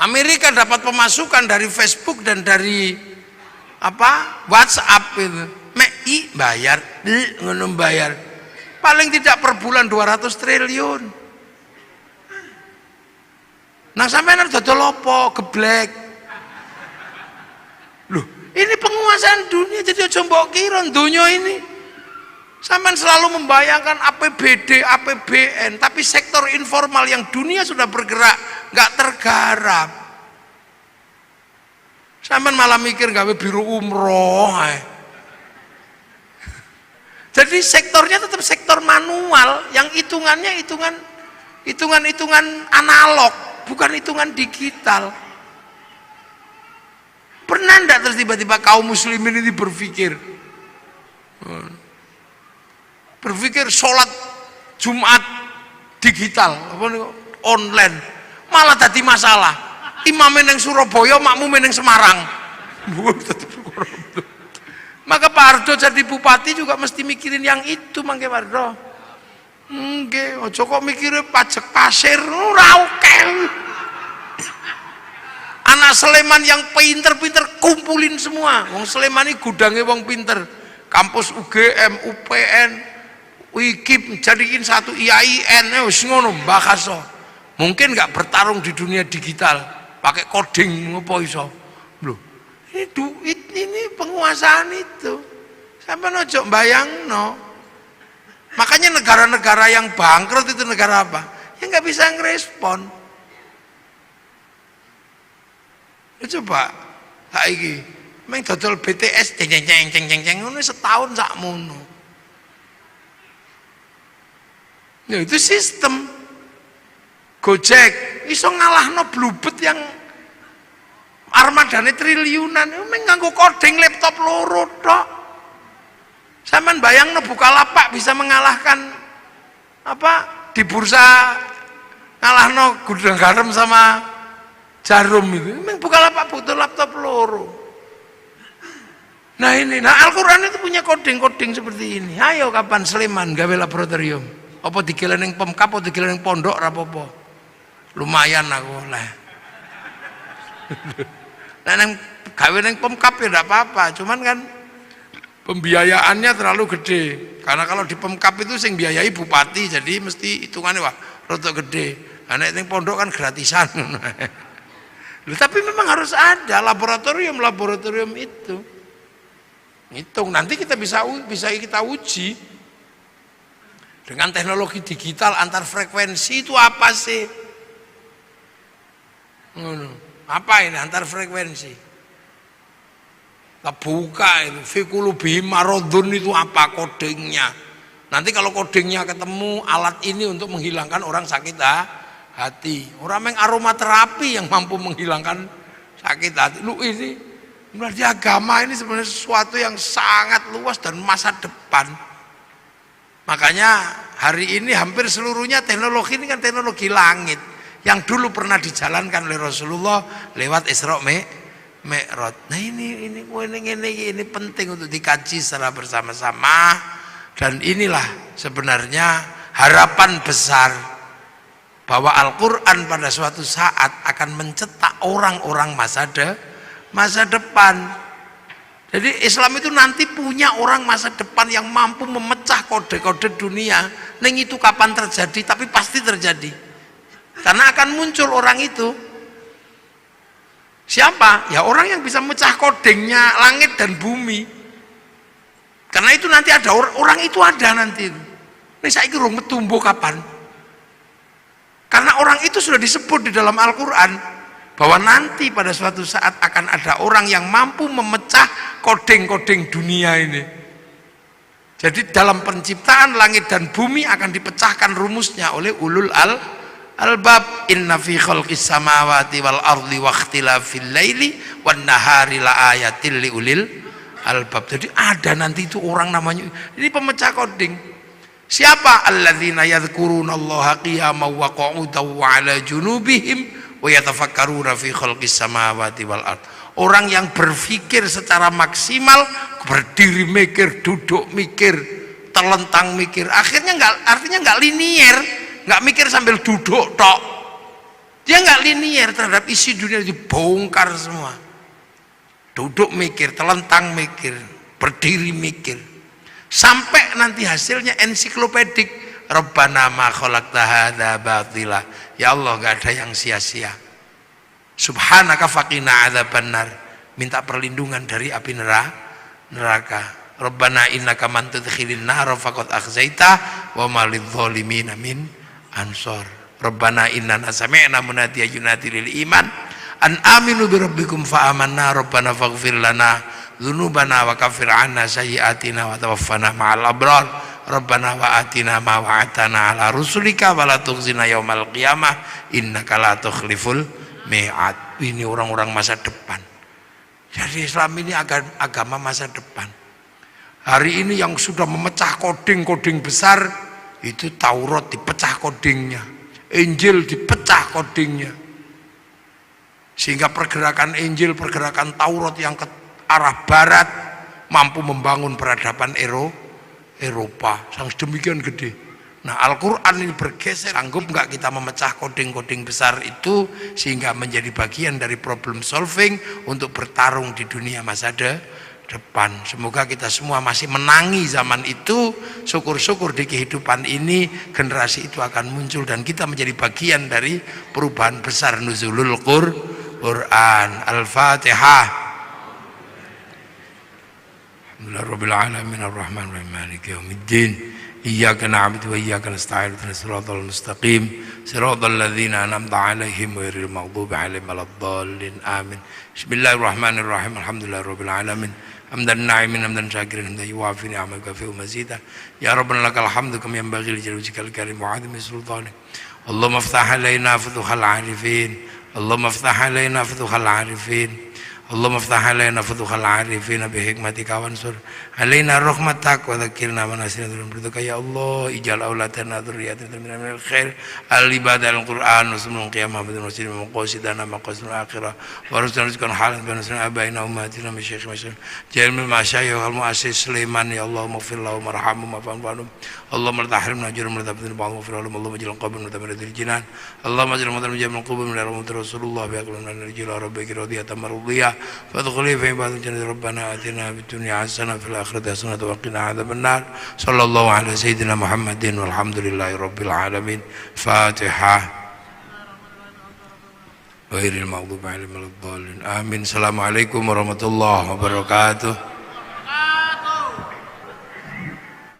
Amerika dapat pemasukan dari Facebook dan dari WhatsApp itu. Bayar, ngono bayar. Paling tidak per bulan 200 triliun. Nah sampean dodol apa? Geblek. Loh, ini penguasaan dunia, jadi aja mbok kira dunia ini. Sampean selalu membayangkan APBD, APBN, tapi sektor informal yang dunia sudah bergerak nggak tergarap. Sampean malah mikir gawe biru umroh. Jadi sektornya tetap sektor manual, yang hitungannya hitungan analog. Bukan hitungan digital. Pernah enggak terus tiba-tiba kaum muslimin ini berpikir sholat Jumat digital, online, malah jadi masalah. Imam yang Surabaya, makmum yang Semarang. Maka Pak Ardo jadi bupati juga mesti mikirin yang itu, Mangke Pak Ardo. Nggih, aja kok mikire pajak pasir, ora oke. Anak Sleman yang pinter-pinter kumpulin semua. Wong Sleman ini gudangnya wong pinter. Kampus UGM, UPN, UIKIP jadiin satu IAIN, wis ngono mbakaso. Mungkin nggak bertarung di dunia digital, pakai coding ngopo iso. Loh, ini penguasaan itu. Sampai ojo bayangno. Makanya negara-negara yang bangkrut itu negara apa? Yang nggak bisa ngerespon. Coba, saiki, meng dodol BTS, ceng ngono setahun sakmono. Ya itu sistem. Gojek, iso ngalahno Bluebird yang armadane triliunan, meng nganggo coding laptop loro tok. Sampean bayangno Bukalapak bisa mengalahkan di bursa ngalahno gudang garam sama jarum itu. Memang Bukalapak butuh laptop loro. Nah Al-Quran itu punya coding-coding seperti ini. Ayo kapan Sleman gawe laboratorium? Apa digelar ning Pemkap apa digelar ning pondok ra apa-apa. Lumayan aku oleh. Nah nang gawe ning Pemkap ya ndak apa-apa, cuman kan pembiayaannya terlalu gede. Karena kalau di Pemkap itu sing biayai bupati, jadi mesti hitungannya wah rada gede. Nek ning pondok kan gratisan. Tapi memang harus ada laboratorium itu. Hitung nanti kita bisa kita uji dengan teknologi digital antar frekuensi itu apa sih? Apa ini antar frekuensi? Kita buka itu fikulubi marodun itu apa kodingnya? Nanti kalau kodingnya ketemu alat ini untuk menghilangkan orang sakit hati. Orang yang aromaterapi yang mampu menghilangkan sakit hati. Lu ini berarti agama ini sebenarnya sesuatu yang sangat luas dan masa depan. Makanya hari ini hampir seluruhnya teknologi ini kan teknologi langit yang dulu pernah dijalankan oleh Rasulullah lewat Isra Mi'raj. Nah ini penting untuk dikaji secara bersama-sama, dan inilah sebenarnya harapan besar bahwa Al-Quran pada suatu saat akan mencetak orang-orang masa depan. Jadi Islam itu nanti punya orang masa depan yang mampu memecah kode-kode dunia. Neng itu kapan terjadi? Tapi pasti terjadi. Karena akan muncul orang itu. Siapa? Ya orang yang bisa memecah kodengnya langit dan bumi. Karena itu nanti ada orang itu ada nanti. Ini saya kira tumbuh kapan? Karena orang itu sudah disebut di dalam Al-Quran bahwa nanti pada suatu saat akan ada orang yang mampu memecah kodeng-kodeng dunia ini. Jadi dalam penciptaan langit dan bumi akan dipecahkan rumusnya oleh ulul albab. Inna fi khalqis samawati wal ardi wa ikhtilafil laili wan nahari la ayatil li ulil albab. Jadi ada nanti itu orang namanya ini pemecah kodeng. Siapa? Alladzina yadhkurunallaha qiyaman wa qu'udan wa 'ala junubihim wa yatafakkaruna fi khalqis samawati wal ard. Orang yang berpikir secara maksimal, berdiri mikir, duduk mikir, terlentang mikir. Artinya nggak linier, nggak mikir sambil duduk tok. Dia nggak linier terhadap isi dunia, dibongkar semua. Duduk mikir, terlentang mikir, berdiri mikir. Sampai nanti hasilnya ensiklopedik. Rabbana ma khalaqta hadza batila. Ya Allah, enggak ada yang sia-sia. Subhanaka faqina adzabannar. Minta perlindungan dari api neraka. Rabbana innaka man tudkhilin nar faqad akhzaita wa ma lidh-dhalimin min ansor. Rabbana innana sami'na munadiyan yunadi lil iman an aminu bi rabbikum fa amanna rabbana faghfir lana dzunubana wa kaffir 'anna sayyi'atina wa tawaffana ma'al abrar. Rabbana wa atina ma wa'atana 'ala rusulika wa la tukhzina yaumal qiyamah innaka la tukhliful mi'ad. Ini orang-orang masa depan. Jadi Islam ini agama masa depan. Hari ini yang sudah memecah koding-koding besar itu Taurat dipecah kodingnya, Injil dipecah kodingnya, sehingga pergerakan Injil, pergerakan Taurat yang ke arah barat mampu membangun peradaban Eropa yang sedemikian gede. Nah, Al-Quran ini bergeser. Sanggup nggak kita memecah koding-koding besar itu sehingga menjadi bagian dari problem solving untuk bertarung di dunia masa depan. Semoga kita semua masih menangi zaman itu. Syukur-syukur di kehidupan ini generasi itu akan muncul dan kita menjadi bagian dari perubahan besar nuzulul Quran. Al-Fatihah. Rabbil alamin arrahman arrahim maliki yaumiddin iyyaka na'budu wa iyyaka nasta'in ihdinas siratal mustaqim siratal ladzina an'amta 'alaihim ghairil maghdubi 'alaihim waladdallin amin. Bismillahirrahmanirrahim alhamdulillahirabbil alamin hamdan na'imin hamdan syakirin hamdan yuwafi ni'amaka fi mazida ya rabbana lakal hamdu kama yanbaghi li jalali karim wa 'azimi sultanik. Allahumma iftah 'alaina futuhal 'arifin Allahumma iftah 'alaina futuhal 'arifin Allahumma iftah alaina futuhal arifin bihikmatika wansur alaina rahmatak wa dzakirna wa nasina dzurriyyatika ya Allah ij'al auladana dzurriyyatan minal khair al-ibadal Qur'an usmul qiyamah bidun wasil maqasidana maqasidul akhirah wa rizqan halan baina abaina ummatina min syekh masyayikh jamil masyayikh al muassis Sulaiman ya Allah maghfir lahum warhamhum wa'fa'anhum Allahumma la tahrimna ajrahum wa la tabdil ba'dhum wa lahum Allahumma ij'al qabrahum tabaradil jinan Allahumma ij'al madhum jamil qubur min Rasulullah bi aqlana rijal rabbika radiyatan mardiyah فادخلي في عباد الجنة ربنا آتنا في الدنيا حسنة في الآخرة حسنة وقنا عذاب النار صلى الله على سيدنا محمد والحمد لله رب العالمين. فاتحة. ghairil maghdubi alaihim waladdallin. Amin. Assalamualaikum warahmatullahi wabarakatuh.